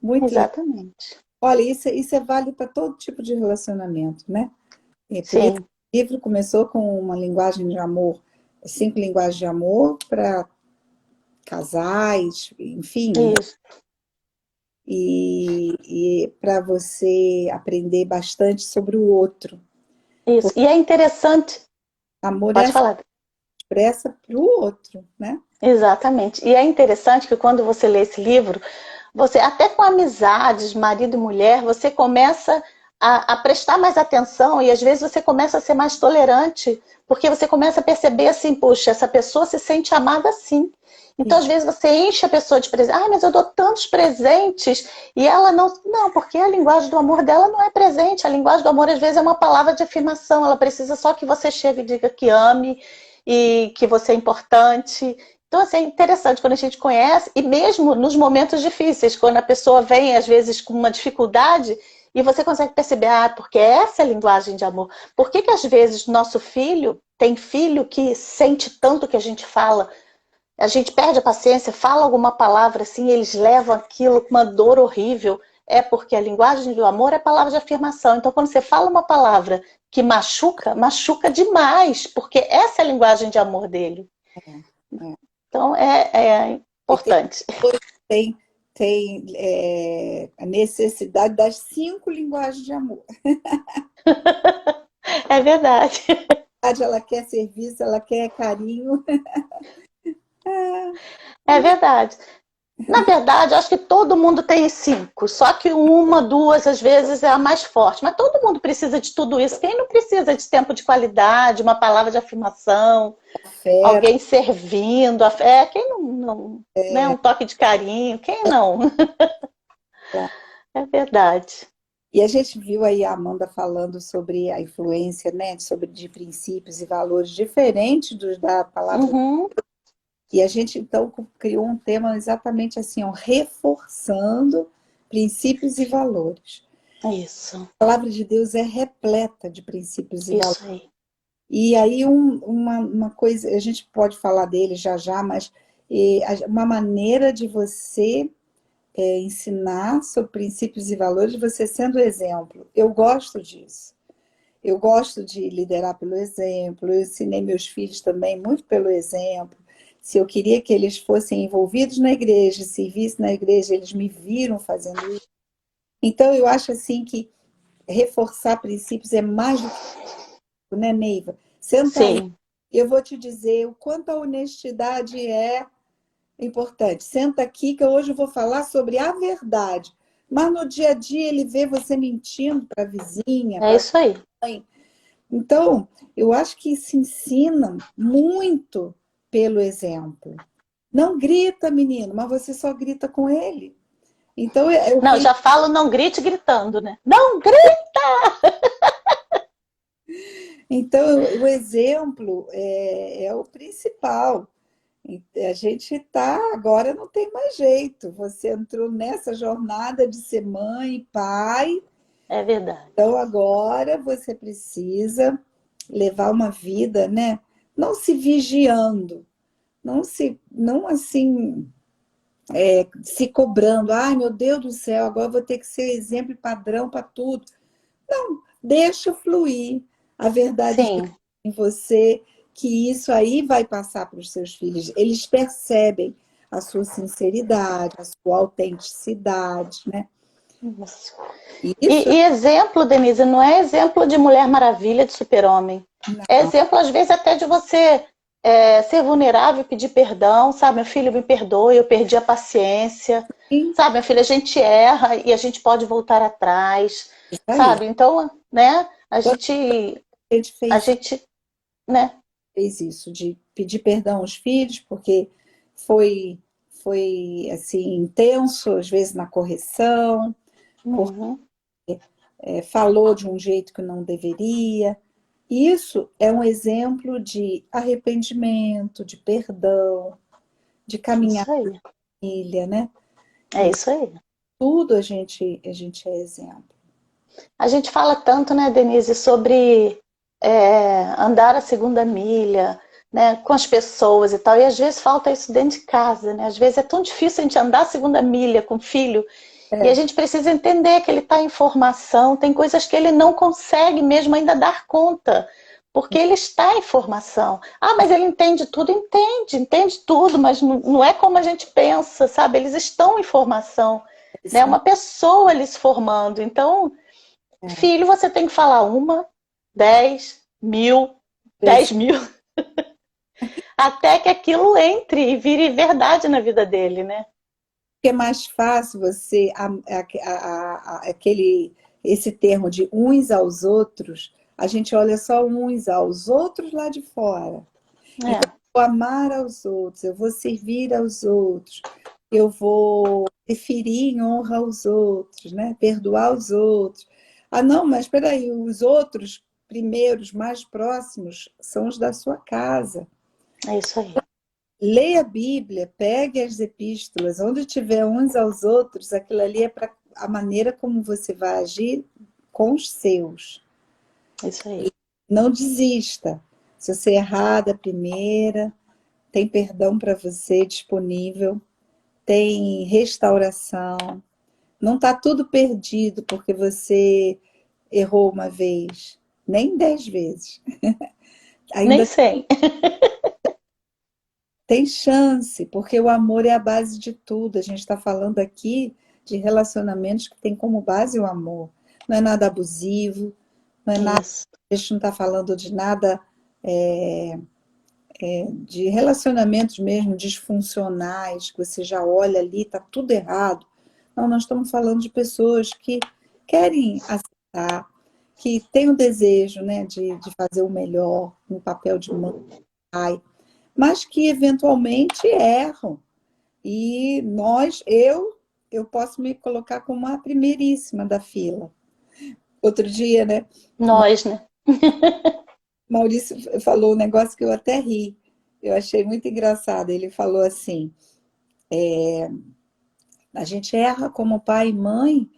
Muito Exatamente. legal. Olha, isso é válido para todo tipo de relacionamento, né? Sim. O livro começou com uma linguagem de amor, 5 linguagens de amor para casais, enfim. Isso. E para você aprender bastante sobre o outro. Isso. E é interessante. Amor Pode falar. Expressa para o outro, né? Exatamente. E é interessante que quando você lê esse livro, você, até com amizades, marido e mulher, você começa a prestar mais atenção e às vezes você começa a ser mais tolerante, porque você começa a perceber assim, puxa, essa pessoa se sente amada assim. Então, às vezes, você enche a pessoa de presentes. Ah, mas eu dou tantos presentes. E ela não... Não, porque a linguagem do amor dela não é presente. A linguagem do amor, às vezes, é uma palavra de afirmação. Ela precisa só que você chegue e diga que ame e que você é importante. Então, assim, é interessante quando a gente conhece. E mesmo nos momentos difíceis, quando a pessoa vem, às vezes, com uma dificuldade, e você consegue perceber, porque essa é a linguagem de amor. Por que às vezes, nosso filho tem filho que sente tanto que a gente fala... A gente perde a paciência, fala alguma palavra assim, eles levam aquilo com uma dor horrível. É porque a linguagem do amor é palavra de afirmação. Então, quando você fala uma palavra que machuca, machuca demais, porque essa é a linguagem de amor dele. Então, é importante. Tem a necessidade das 5 linguagens de amor. É verdade. Ela quer serviço, ela quer carinho. É verdade. Na verdade, acho que todo mundo tem 5, só que 1, 2, às vezes, é a mais forte. Mas todo mundo precisa de tudo isso. Quem não precisa de tempo de qualidade, uma palavra de afirmação, alguém servindo, quem não né? Um toque de carinho, quem não? É verdade. E a gente viu aí a Amanda falando sobre a influência, né, sobre de princípios e valores diferentes dos da palavra. Uhum, E a gente então criou um tema exatamente assim, ó, reforçando princípios e valores. isso, A palavra de Deus é repleta de princípios e valores. isso aí. E aí uma coisa, a gente pode falar dele já já, mas uma maneira de você ensinar sobre princípios e valores, você sendo exemplo. Eu gosto disso. Eu gosto de liderar pelo exemplo. Eu ensinei meus filhos também muito pelo exemplo. Se eu queria que eles fossem envolvidos na igreja, servissem na igreja, eles me viram fazendo isso. Então, eu acho assim que reforçar princípios é mais do que, né, Neiva? Senta aí, Sim, eu vou te dizer o quanto a honestidade é importante. Senta aqui que hoje eu vou falar sobre a verdade. Mas no dia a dia ele vê você mentindo para a vizinha, é para isso aí. a mãe. Então, eu acho que se ensina muito pelo exemplo. Não grita, menino, mas você só grita com ele. Então, é o Não, que. já falo, não grite gritando, né? Não grite! Então, o exemplo é o principal. A gente está, agora não tem mais jeito. Você entrou nessa jornada de ser mãe e pai, É verdade. então agora você precisa levar uma vida, né? Não se vigiando, não assim, se cobrando. Ai, meu Deus do céu, agora eu vou ter que ser exemplo e padrão para tudo. Deixa fluir. A verdade está Sim, em você, que isso aí vai passar para os seus filhos. Eles percebem a sua sinceridade, a sua autenticidade, né? isso. E isso E exemplo, Denise, não é exemplo de Mulher Maravilha, de super-homem. É não. exemplo, às vezes, até de você ser vulnerável e pedir perdão, sabe? Meu filho, me perdoe, eu perdi a paciência. Sim, Sabe, minha filha, a gente erra e a gente pode voltar atrás, isso aí. sabe? Então, né, Quando a gente a fez, gente, né? fez isso, de pedir perdão aos filhos, porque foi, foi assim, intenso, às vezes na correção, Uhum, falou de um jeito que não deveria. Isso é um exemplo de arrependimento, de perdão, de caminhar isso aí. a família, né? É E isso aí. tudo a gente é exemplo. A gente fala tanto, né, Denise, sobre andar a segunda milha, né, com as pessoas e tal, e às vezes falta isso dentro de casa, né? Às vezes é tão difícil a gente andar a segunda milha com o filho, e a É, gente precisa entender que ele está em formação, tem coisas que ele não consegue mesmo ainda dar conta, porque ele está em formação. Ah, mas ele entende tudo? Entende tudo, mas não é como a gente pensa, sabe? Eles estão em formação, né? isso Uma pessoa ali se formando. Então, é, filho, você tem que falar uma, 10, mil, isso 10 mil, até que aquilo entre e vire verdade na vida dele, né? é mais fácil você aquele esse termo de uns aos outros, a gente olha só uns aos outros lá de fora. Então, É, eu vou amar aos outros, eu vou servir aos outros, eu vou preferir em honra aos outros, né? Perdoar os outros. Ah, não, mas espera aí, os outros primeiros, mais próximos, são os da sua casa. é isso aí. Leia a Bíblia, pegue as epístolas, onde tiver uns aos outros, aquilo ali é para a maneira como você vai agir com os seus. É isso aí. Não desista. Se você errar da primeira, tem perdão para você disponível, tem restauração. Não está tudo perdido porque você errou uma vez, nem 10 vezes. Nem Ainda sei. tem chance, porque o amor é a base de tudo. A gente está falando aqui de relacionamentos que tem como base o amor. Não é nada abusivo, não é nada, Isso. a gente não está falando de nada de relacionamentos mesmo disfuncionais, que você já olha ali, está tudo errado. Não, nós estamos falando de pessoas que querem aceitar, que têm o desejo, né, de fazer o melhor no papel de mãe, pai, mas que eventualmente erram. E eu posso me colocar como a primeiríssima da fila. outro dia, né? Nós, né? Maurício falou um negócio que eu até ri. Eu achei muito engraçado. Ele falou assim: a gente erra como pai e mãe,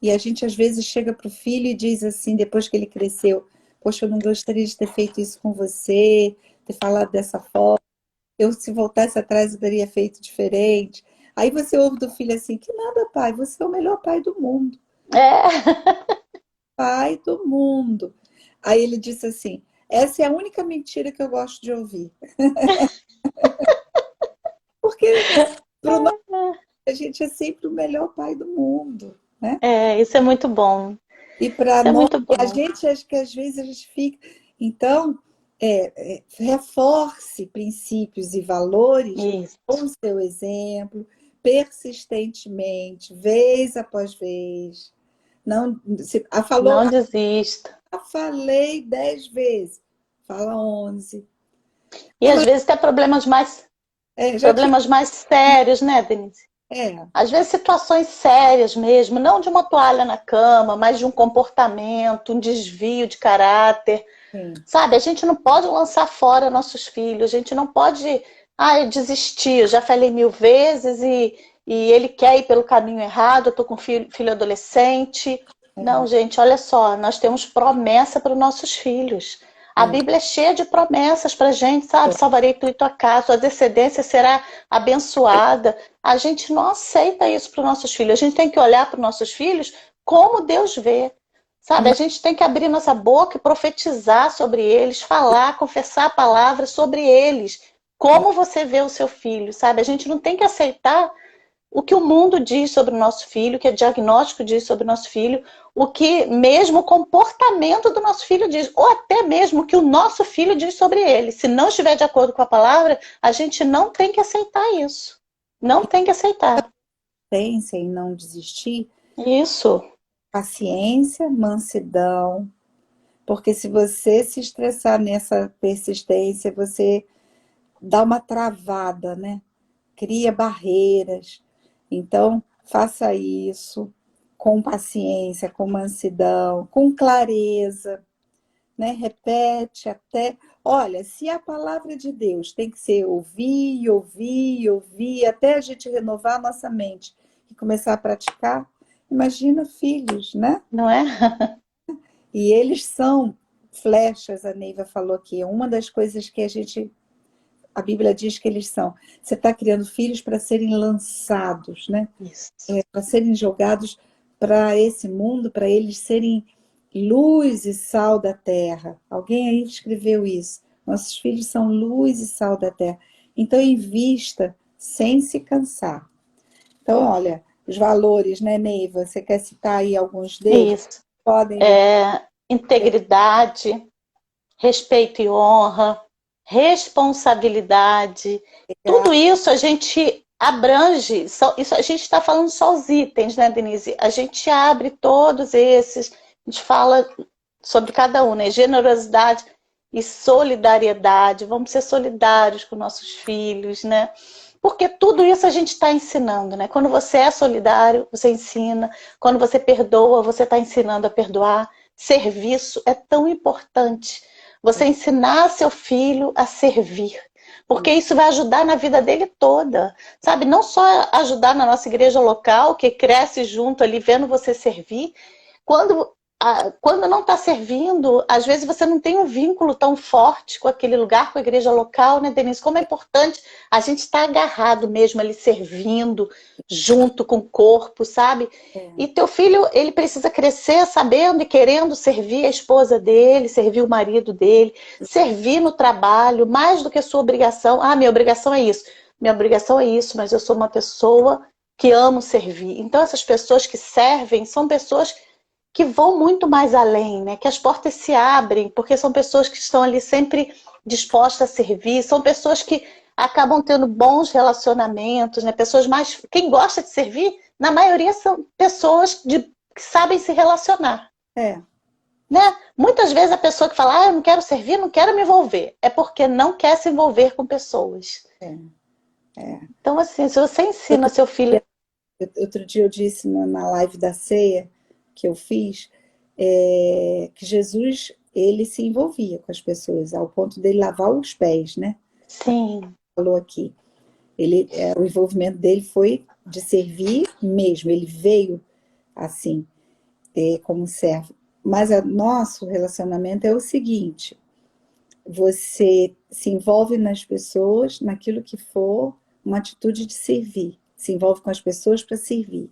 e a gente às vezes chega para o filho e diz assim, depois que ele cresceu: poxa, eu não gostaria de ter feito isso com você, ter falado dessa forma. Eu, se voltasse atrás, eu teria feito diferente. Aí você ouve do filho assim: que nada, pai, você é o melhor pai do mundo. É, Pai do mundo. Aí ele disse assim: essa é a única mentira que eu gosto de ouvir. Porque para nós, a gente é sempre o melhor pai do mundo, né? isso é muito bom. E para Isso é nós, muito e a bom. gente, acho que às vezes a gente fica. Então, reforce princípios e valores com Isso. o seu exemplo, persistentemente, vez após vez. Não, se, Não desista. falei 10 vezes, fala 11. E às vezes tem Já te. problemas mais sérios, né, Denise? É, Às vezes situações sérias mesmo, não de uma toalha na cama, mas de um comportamento, um desvio de caráter. sim. Sabe, a gente não pode lançar fora nossos filhos, a gente não pode, eu desisti, eu já falei 1000 vezes e ele quer ir pelo caminho errado, eu tô com filho adolescente. Não, gente, olha só, nós temos promessa para os nossos filhos. A É, Bíblia é cheia de promessas para a gente, sabe? Salvarei tu e tua casa, sua descendência será abençoada. A gente não aceita isso para os nossos filhos. A gente tem que olhar para os nossos filhos como Deus vê. Sabe, a gente tem que abrir nossa boca e profetizar sobre eles, falar, confessar a palavra sobre eles. é, Como você vê o seu filho, sabe? A gente não tem que aceitar o que o mundo diz sobre o nosso filho, o que o diagnóstico diz sobre o nosso filho, o que mesmo o comportamento do nosso filho diz, ou até mesmo o que o nosso filho diz sobre ele. Se não estiver de acordo com a palavra, a gente não tem que aceitar isso. Não tem que aceitar. Persistência em não desistir, Isso. paciência, mansidão, porque se você se estressar nessa persistência, você dá uma travada, né? Cria barreiras. Então, faça isso com paciência, com mansidão, com clareza, né? Repete até. Olha, se a palavra de Deus tem que ser ouvir, ouvir, ouvir, até a gente renovar a nossa mente e começar a praticar, imagina filhos, né? Não é? E eles são flechas, a Neiva falou aqui. Uma das coisas que a Bíblia diz que eles são. Você está criando filhos para serem lançados, né? Isso. Para serem jogados para esse mundo, para eles serem luz e sal da terra. Alguém aí escreveu isso. Nossos filhos são luz e sal da terra. Então, invista sem se cansar. Então, olha, os valores, né, Neiva? Você quer citar aí alguns deles? Isso. Podem depois. Integridade, respeito e honra, responsabilidade, tudo isso a gente abrange, isso a gente está falando só os itens, né, Denise? A gente abre todos esses, a gente fala sobre cada um, né? Generosidade e solidariedade, vamos ser solidários com nossos filhos, né? Porque tudo isso a gente está ensinando, né? Quando você é solidário, você ensina. Quando você perdoa, você está ensinando a perdoar. Serviço é tão importante. Você ensinar seu filho a servir. Porque isso vai ajudar na vida dele toda. Sabe? Não só ajudar na nossa igreja local, que cresce junto ali vendo você servir. Quando quando não está servindo, às vezes você não tem um vínculo tão forte com aquele lugar, com a igreja local, né, Denise? Como é importante a gente estar agarrado mesmo ali, servindo, junto com o corpo, sabe? E teu filho, ele precisa crescer sabendo e querendo servir a esposa dele, servir o marido dele, servir no trabalho, mais do que a sua obrigação. Minha obrigação é isso. Minha obrigação é isso, mas eu sou uma pessoa que amo servir. Então, essas pessoas que servem são pessoas que vão muito mais além, né? Que as portas se abrem, porque são pessoas que estão ali sempre dispostas a servir, são pessoas que acabam tendo bons relacionamentos, né? Pessoas mais. Quem gosta de servir, na maioria são pessoas que sabem se relacionar. É, Né? Muitas vezes a pessoa que fala, eu não quero servir, não quero me envolver, é porque não quer se envolver com pessoas. é, é. Então, assim, se você ensina seu filho. Outro dia eu disse na live da ceia que eu fiz, que Jesus, ele se envolvia com as pessoas, ao ponto dele lavar os pés, né? Sim, Falou aqui. O envolvimento dele foi de servir mesmo, ele veio assim, como servo. Mas o nosso relacionamento é o seguinte: você se envolve nas pessoas, naquilo que for uma atitude de servir. Se envolve com as pessoas para servir.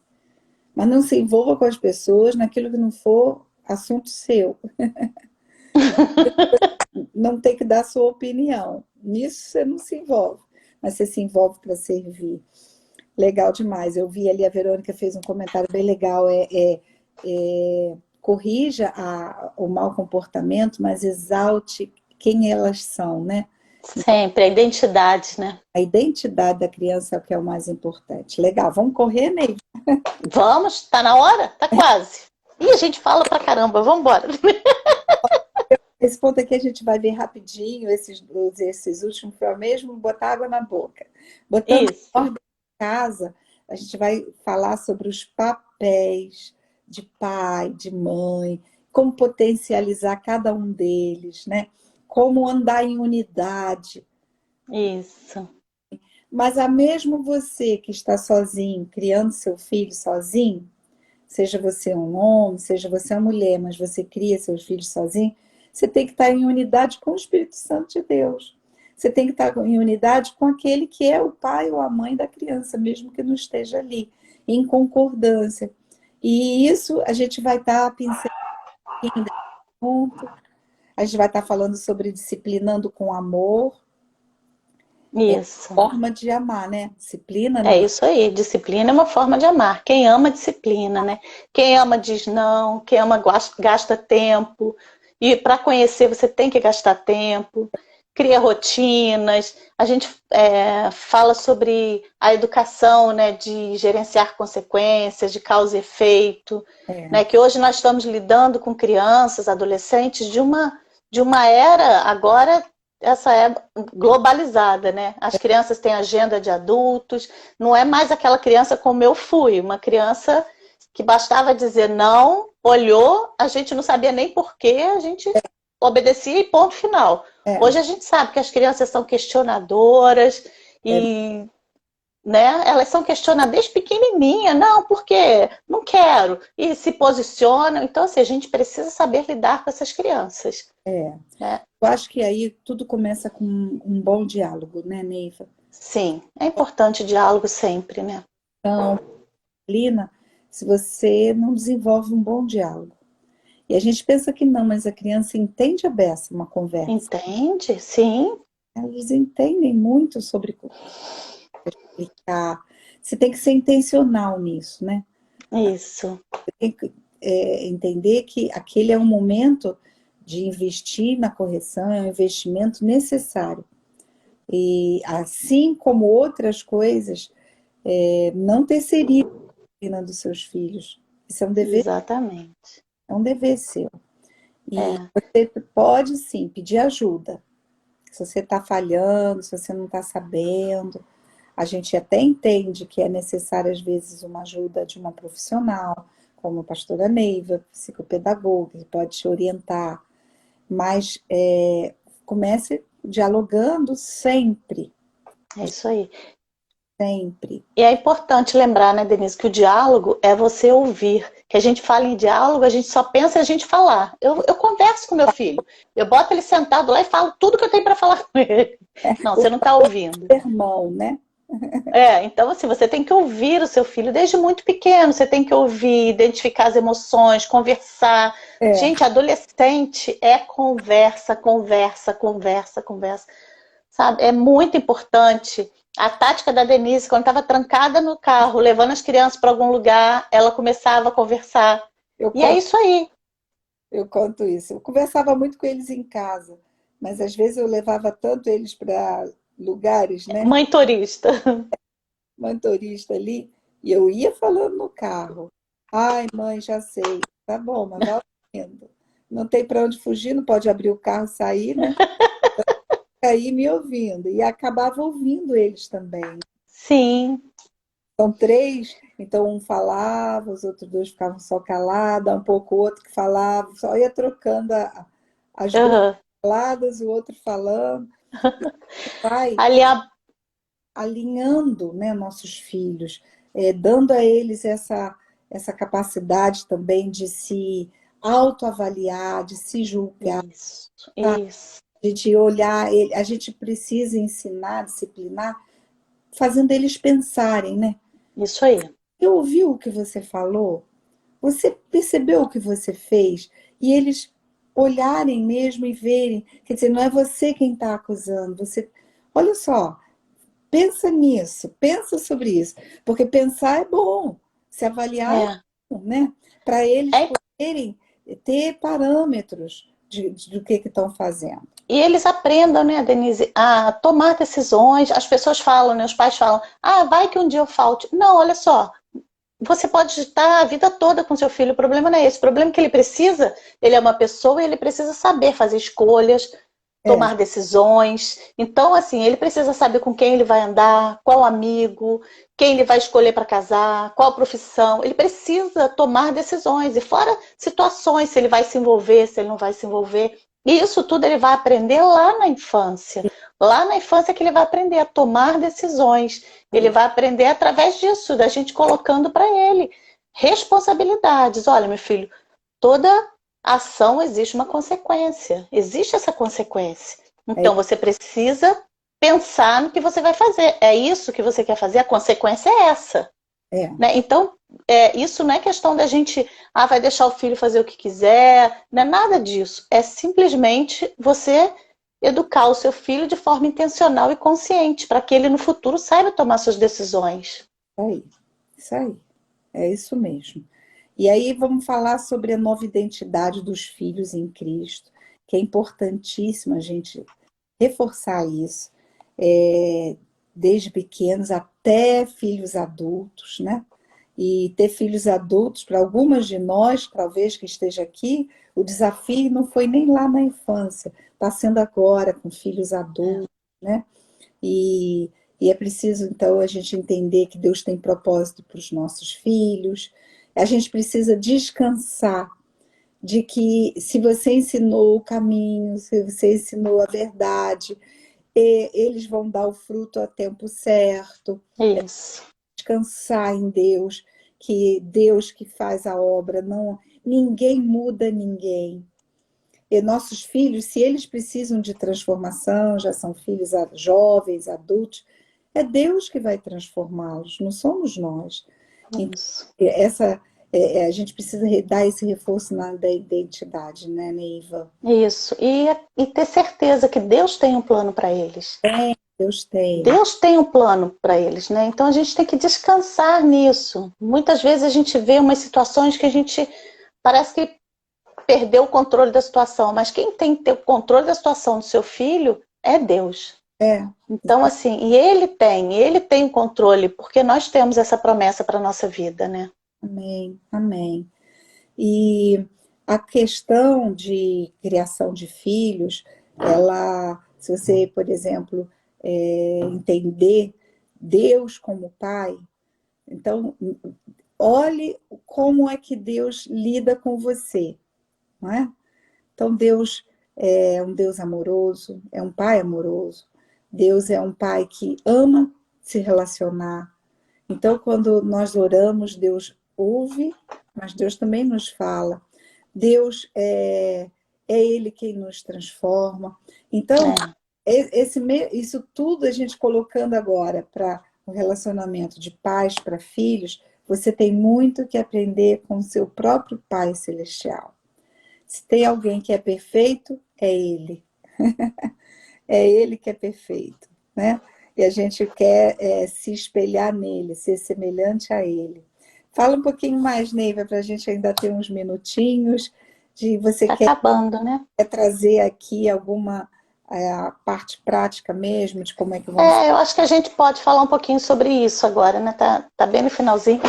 Mas não se envolva com as pessoas naquilo que não for assunto seu. Não tem que dar sua opinião. Nisso você não se envolve, mas você se envolve para servir. Legal demais. Eu vi ali, a Verônica fez um comentário bem legal. Corrija o mau comportamento, mas exalte quem elas são, né? sempre, a identidade, né? A identidade da criança é o que é o mais importante. Legal, vamos correr, Ney? Vamos, tá na hora? Tá quase. E a gente fala pra caramba, vamos embora. Esse ponto aqui a gente vai ver rapidinho, esses últimos, foi o mesmo botar água na boca. Botando Isso, ordem em casa, a gente vai falar sobre os papéis de pai, de mãe, como potencializar cada um deles, né? Como andar em unidade. isso, Mas a mesmo você que está sozinho, criando seu filho sozinho, seja você um homem, seja você uma mulher, mas você cria seus filhos sozinho, você tem que estar em unidade com o Espírito Santo de Deus. Você tem que estar em unidade com aquele que é o pai ou a mãe da criança, mesmo que não esteja ali, em concordância. E isso a gente vai estar pincelando junto, a gente vai estar falando sobre disciplinando com amor, isso. forma de amar, né? Disciplina, É né? isso aí, disciplina é uma forma de amar. Quem ama, disciplina, né? Quem ama diz não, quem ama gasta tempo. E para conhecer você tem que gastar tempo, cria rotinas. A gente fala sobre a educação, né, de gerenciar consequências, de causa e efeito, É, né? Que hoje nós estamos lidando com crianças, adolescentes de uma era agora essa é globalizada, né? As crianças têm agenda de adultos, não é mais aquela criança como eu fui, uma criança que bastava dizer não, olhou, a gente não sabia nem porquê, a gente obedecia e ponto final. é, Hoje a gente sabe que as crianças são questionadoras é, e, né, elas são questionadas desde pequenininha, não, por quê? Não quero. E se posicionam. Então, assim, a gente precisa saber lidar com essas crianças, é. né? Eu acho que aí tudo começa com um bom diálogo, né, Neiva? Sim, é importante o diálogo sempre, né? Então, disciplina, se você não desenvolve um bom diálogo. E a gente pensa que não, mas a criança entende a beça uma conversa. Entende? Sim, Eles entendem muito sobre explicar. Você tem que ser intencional nisso, né? isso. Você tem que entender que aquele é um momento de investir na correção, é um investimento necessário. E assim como outras coisas, não terceirize a disciplina dos seus filhos. Isso Exatamente. é um dever seu. E É, você pode sim pedir ajuda. Se você está falhando, se você não está sabendo, a gente até entende que é necessário, às vezes, uma ajuda de uma profissional, como a pastora Neiva, psicopedagoga, que pode te orientar. Mas comece dialogando sempre, é isso aí. sempre. E é importante lembrar, né, Denise, que o diálogo é você ouvir. Que a gente fala em diálogo, a gente só pensa em a gente falar. Eu converso com meu filho, eu boto ele sentado lá e falo tudo que eu tenho para falar com ele. Não, O você não está ouvindo. irmão, né? Então assim, você tem que ouvir o seu filho desde muito pequeno, você tem que ouvir, identificar as emoções, conversar. É, Gente, adolescente é conversa, conversa, conversa, conversa. Sabe? É muito importante. A tática da Denise, quando estava trancada no carro, levando as crianças para algum lugar, ela começava a conversar. eu E é conto, isso aí. eu conto isso. Eu conversava muito com eles em casa, mas às vezes eu levava tanto eles para lugares, né? Mãe turista. Motorista ali, e eu ia falando no carro. Ai, mãe, já sei. Tá bom, mas vai ouvindo. Não tem para onde fugir, não pode abrir o carro e sair, né? Aí me ouvindo. E acabava ouvindo eles também. Sim, São três, Então um falava, os outros dois ficavam só calados, um pouco o outro que falava, só ia trocando as duas Aham. faladas, o outro falando. Vai Ali a... alinhando, né, nossos filhos, dando a eles essa capacidade também de se autoavaliar, de se julgar, Isso, isso, de olhar. A gente precisa ensinar, disciplinar, fazendo eles pensarem, né? isso aí. Eu ouvi o que você falou, você percebeu o que você fez, e eles olharem mesmo e verem, quer dizer, não é você quem está acusando, você, olha só, pensa nisso, pensa sobre isso, porque pensar é bom, se avaliar é É. bom, né? Para eles É, poderem ter parâmetros do que estão fazendo. e eles aprendam, né, Denise, a tomar decisões. As pessoas falam, né, os pais falam, ah, vai que um dia eu falte. Não, olha só, você pode estar a vida toda com seu filho, o problema não é esse. O problema é que ele precisa, ele é uma pessoa e ele precisa saber fazer escolhas, É, tomar decisões. Então, assim, ele precisa saber com quem ele vai andar, qual amigo, quem ele vai escolher para casar, qual profissão. Ele precisa tomar decisões. E fora situações, se ele vai se envolver, se ele não vai se envolver. E isso tudo ele vai aprender lá na infância. Lá na infância que ele vai aprender a tomar decisões. Ele vai aprender através disso, da gente colocando para ele responsabilidades. Olha, meu filho, toda ação existe uma consequência. Existe essa consequência. é, Então você precisa pensar no que você vai fazer. É isso que você quer fazer? A consequência é essa. é, Né? Então, isso não é questão da gente, vai deixar o filho fazer o que quiser, não é nada disso. É simplesmente você educar o seu filho de forma intencional e consciente, para que ele no futuro saiba tomar suas decisões. aí, isso aí, é isso mesmo. E aí vamos falar sobre a nova identidade dos filhos em Cristo, que é importantíssimo a gente reforçar isso, é, desde pequenos até filhos adultos, né? E ter filhos adultos, para algumas de nós, talvez que esteja aqui, o desafio não foi nem lá na infância, está sendo agora com filhos adultos, né? E, e é preciso, então, a gente entender que Deus tem propósito para os nossos filhos, a gente precisa descansar de que se você ensinou o caminho, se você ensinou a verdade, eles vão dar o fruto a tempo certo, Isso. descansar em Deus, que Deus que faz a obra, não, ninguém muda ninguém. E nossos filhos, se eles precisam de transformação, já são filhos jovens, adultos, é Deus que vai transformá-los, não somos nós. Então, Isso. a gente precisa dar esse reforço na da identidade, né, Neiva? Isso. E ter certeza que Deus tem um plano para eles. Deus tem. Deus tem um plano para eles, né? Então a gente tem que descansar nisso. Muitas vezes a gente vê umas situações que a gente parece que perdeu o controle da situação, mas quem tem que ter o controle da situação do seu filho é Deus. É, Então, assim, e ele tem o controle, porque nós temos essa promessa para a nossa vida, né? amém, amém. E a questão de criação de filhos, ela, se você, por exemplo, entender Deus como pai, então olhe como é que Deus lida com você, não é? Então Deus é um Deus amoroso, é um pai amoroso. Deus é um pai que ama se relacionar. Então, quando nós oramos, Deus ouve, mas Deus também nos fala. Deus é Ele quem nos transforma. Então, É, isso tudo a gente colocando agora para o relacionamento de pais para filhos, você tem muito que aprender com o seu próprio Pai Celestial. Se tem alguém que é perfeito, é Ele. É Ele que é perfeito, né? E a gente quer se espelhar nele, ser semelhante a Ele. Fala um pouquinho mais, Neiva, para a gente ainda ter uns minutinhos. Você tá acabando, né? quer trazer aqui alguma parte prática mesmo, de como é que vamos. Eu acho que a gente pode falar um pouquinho sobre isso agora, né? Tá bem no finalzinho.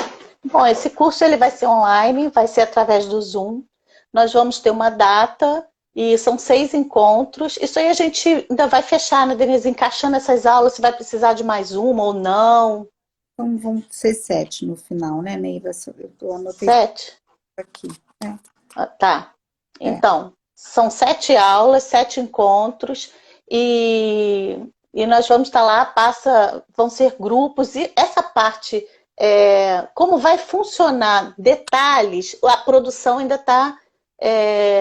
Bom, esse curso ele vai ser online, vai ser através do Zoom. Nós vamos ter uma data e são 6 encontros. Isso aí a gente ainda vai fechar, né, Denise? Encaixando essas aulas, se vai precisar de mais uma ou não. Então vão ser 7 no final, né, Neiva? Eu anotei 7? aqui. É, Ah, tá. é. Então, são 7 aulas, 7 encontros, e nós vamos estar lá, vão ser grupos, e essa parte, como vai funcionar, detalhes, a produção ainda está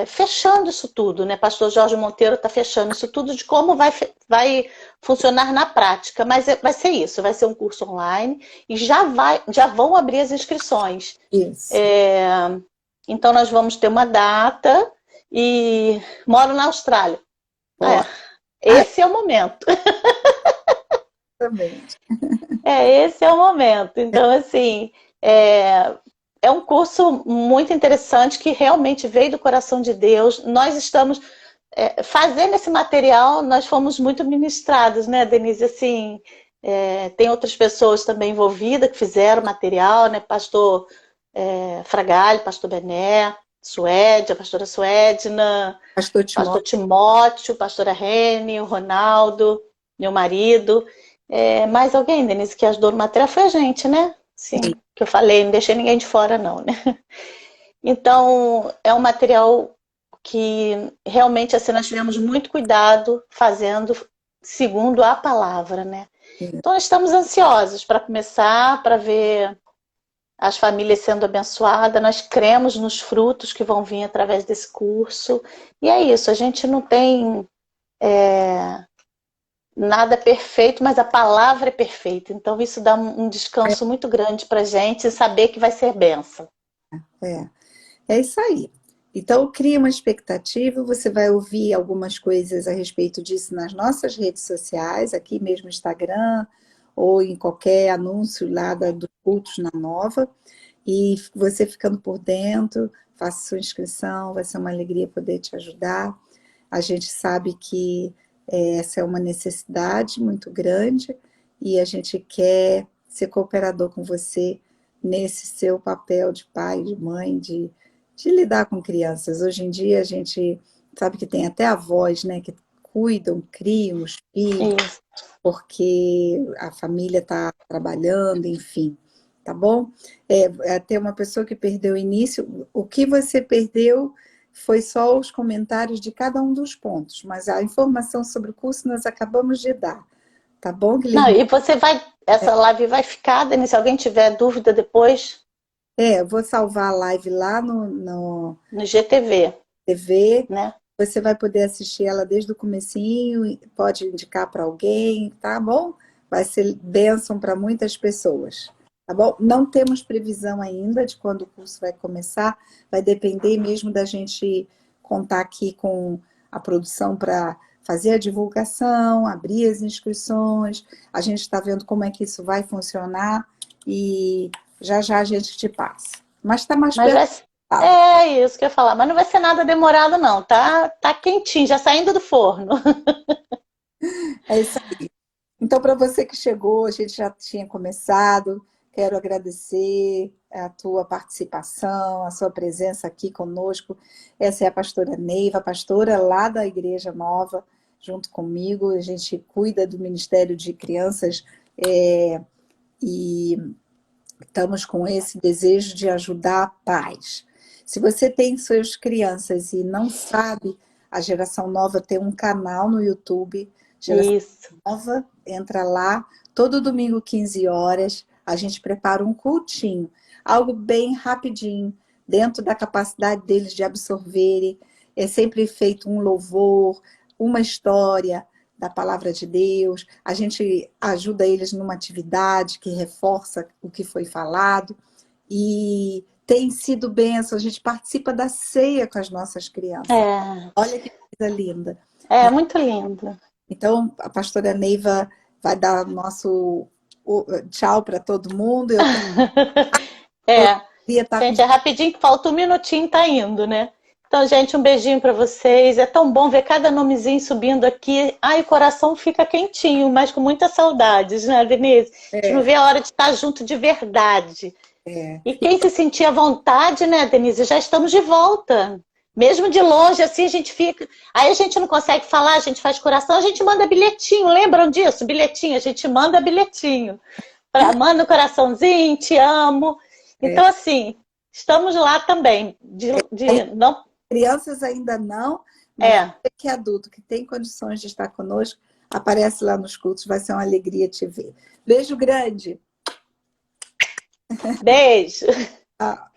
fechando isso tudo, né? Pastor Jorge Monteiro está fechando isso tudo de como vai funcionar na prática, mas vai ser isso, vai ser um curso online e já vão abrir as inscrições. Isso. É, então nós vamos ter uma data e moro na Austrália. Ó, Esse é o momento. exatamente. Esse é o momento. Então, assim, é, é um curso muito interessante que realmente veio do coração de Deus. Nós estamos fazendo esse material, nós fomos muito ministrados, né, Denise? Assim, tem outras pessoas também envolvidas que fizeram material, né? Pastor Fragalho, Pastor Bené, Suédia, Pastora Suedna, Pastor Pastor Timóteo. Timóteo, Pastora Rene, o Ronaldo, meu marido. Mais alguém, Denise, que ajudou no material foi a gente, né? Sim, que eu falei, não deixei ninguém de fora, não, né? Então, é um material que realmente assim, nós tivemos muito cuidado fazendo segundo a palavra, né? Então, nós estamos ansiosos para começar, para ver as famílias sendo abençoadas, nós cremos nos frutos que vão vir através desse curso. E é isso, a gente não tem nada perfeito, mas a palavra é perfeita. Então isso dá um descanso muito grande para a gente saber que vai ser bênção. É, é isso aí. Então, cria uma expectativa, você vai ouvir algumas coisas a respeito disso nas nossas redes sociais, aqui mesmo no Instagram, ou em qualquer anúncio lá dos cultos na Nova. E você ficando por dentro, faça sua inscrição, vai ser uma alegria poder te ajudar. A gente sabe que essa é uma necessidade muito grande e a gente quer ser cooperador com você nesse seu papel de pai, de mãe, de lidar com crianças. Hoje em dia a gente sabe que tem até avós, né, que cuidam, criam os filhos, Isso. porque a família está trabalhando, enfim, tá bom? Tem uma pessoa que perdeu o início, o que você perdeu foi só os comentários de cada um dos pontos, mas a informação sobre o curso nós acabamos de dar, tá bom, Não, Guilherme? e essa live vai ficar, Denise, se alguém tiver dúvida depois, Eu vou salvar a live lá no no GTV, TV, né? você vai poder assistir ela desde o comecinho, pode indicar para alguém, tá bom? Vai ser bênção para muitas pessoas, tá bom? Não temos previsão ainda de quando o curso vai começar, vai depender mesmo da gente contar aqui com a produção para fazer a divulgação, abrir as inscrições, a gente está vendo como é que isso vai funcionar e já já a gente te passa. Mas está mais Mas perto. é isso que eu ia falar, mas não vai ser nada demorado não, tá quentinho, já saindo do forno. É isso aí. Então, para você que chegou, a gente já tinha começado. Quero agradecer a tua participação, a sua presença aqui conosco. Essa é a pastora Neiva, pastora lá da Igreja Nova, junto comigo. A gente cuida do Ministério de Crianças e estamos com esse desejo de ajudar pais. Se você tem suas crianças e não sabe, a Geração Nova tem um canal no YouTube, Geração Isso. Nova, entra lá, todo domingo 15 horas, a gente prepara um cultinho, algo bem rapidinho, dentro da capacidade deles de absorverem, é sempre feito um louvor, uma história da palavra de Deus, a gente ajuda eles numa atividade que reforça o que foi falado, e tem sido bênção, a gente participa da ceia com as nossas crianças. Olha que coisa linda. É muito lindo. Então, a pastora Neiva vai dar nosso tchau para todo mundo. Gente, é rapidinho que falta um minutinho, tá indo, né? Então, gente, um beijinho para vocês. É tão bom ver cada nomezinho subindo aqui. Ai, o coração fica quentinho, mas com muitas saudades, né, Denise? A gente não vê a hora de estar junto de verdade. E quem se sentir à vontade, né, Denise? Já estamos de volta. Mesmo de longe, assim, a gente fica... Aí a gente não consegue falar, a gente faz coração, a gente manda bilhetinho. Lembram disso? Bilhetinho, a gente manda bilhetinho. Manda um coraçãozinho, te amo. Então, assim, estamos lá também. Não... Crianças ainda não, mas É. que adulto que tem condições de estar conosco, aparece lá nos cultos, vai ser uma alegria te ver. Beijo grande. Beijo. Ah.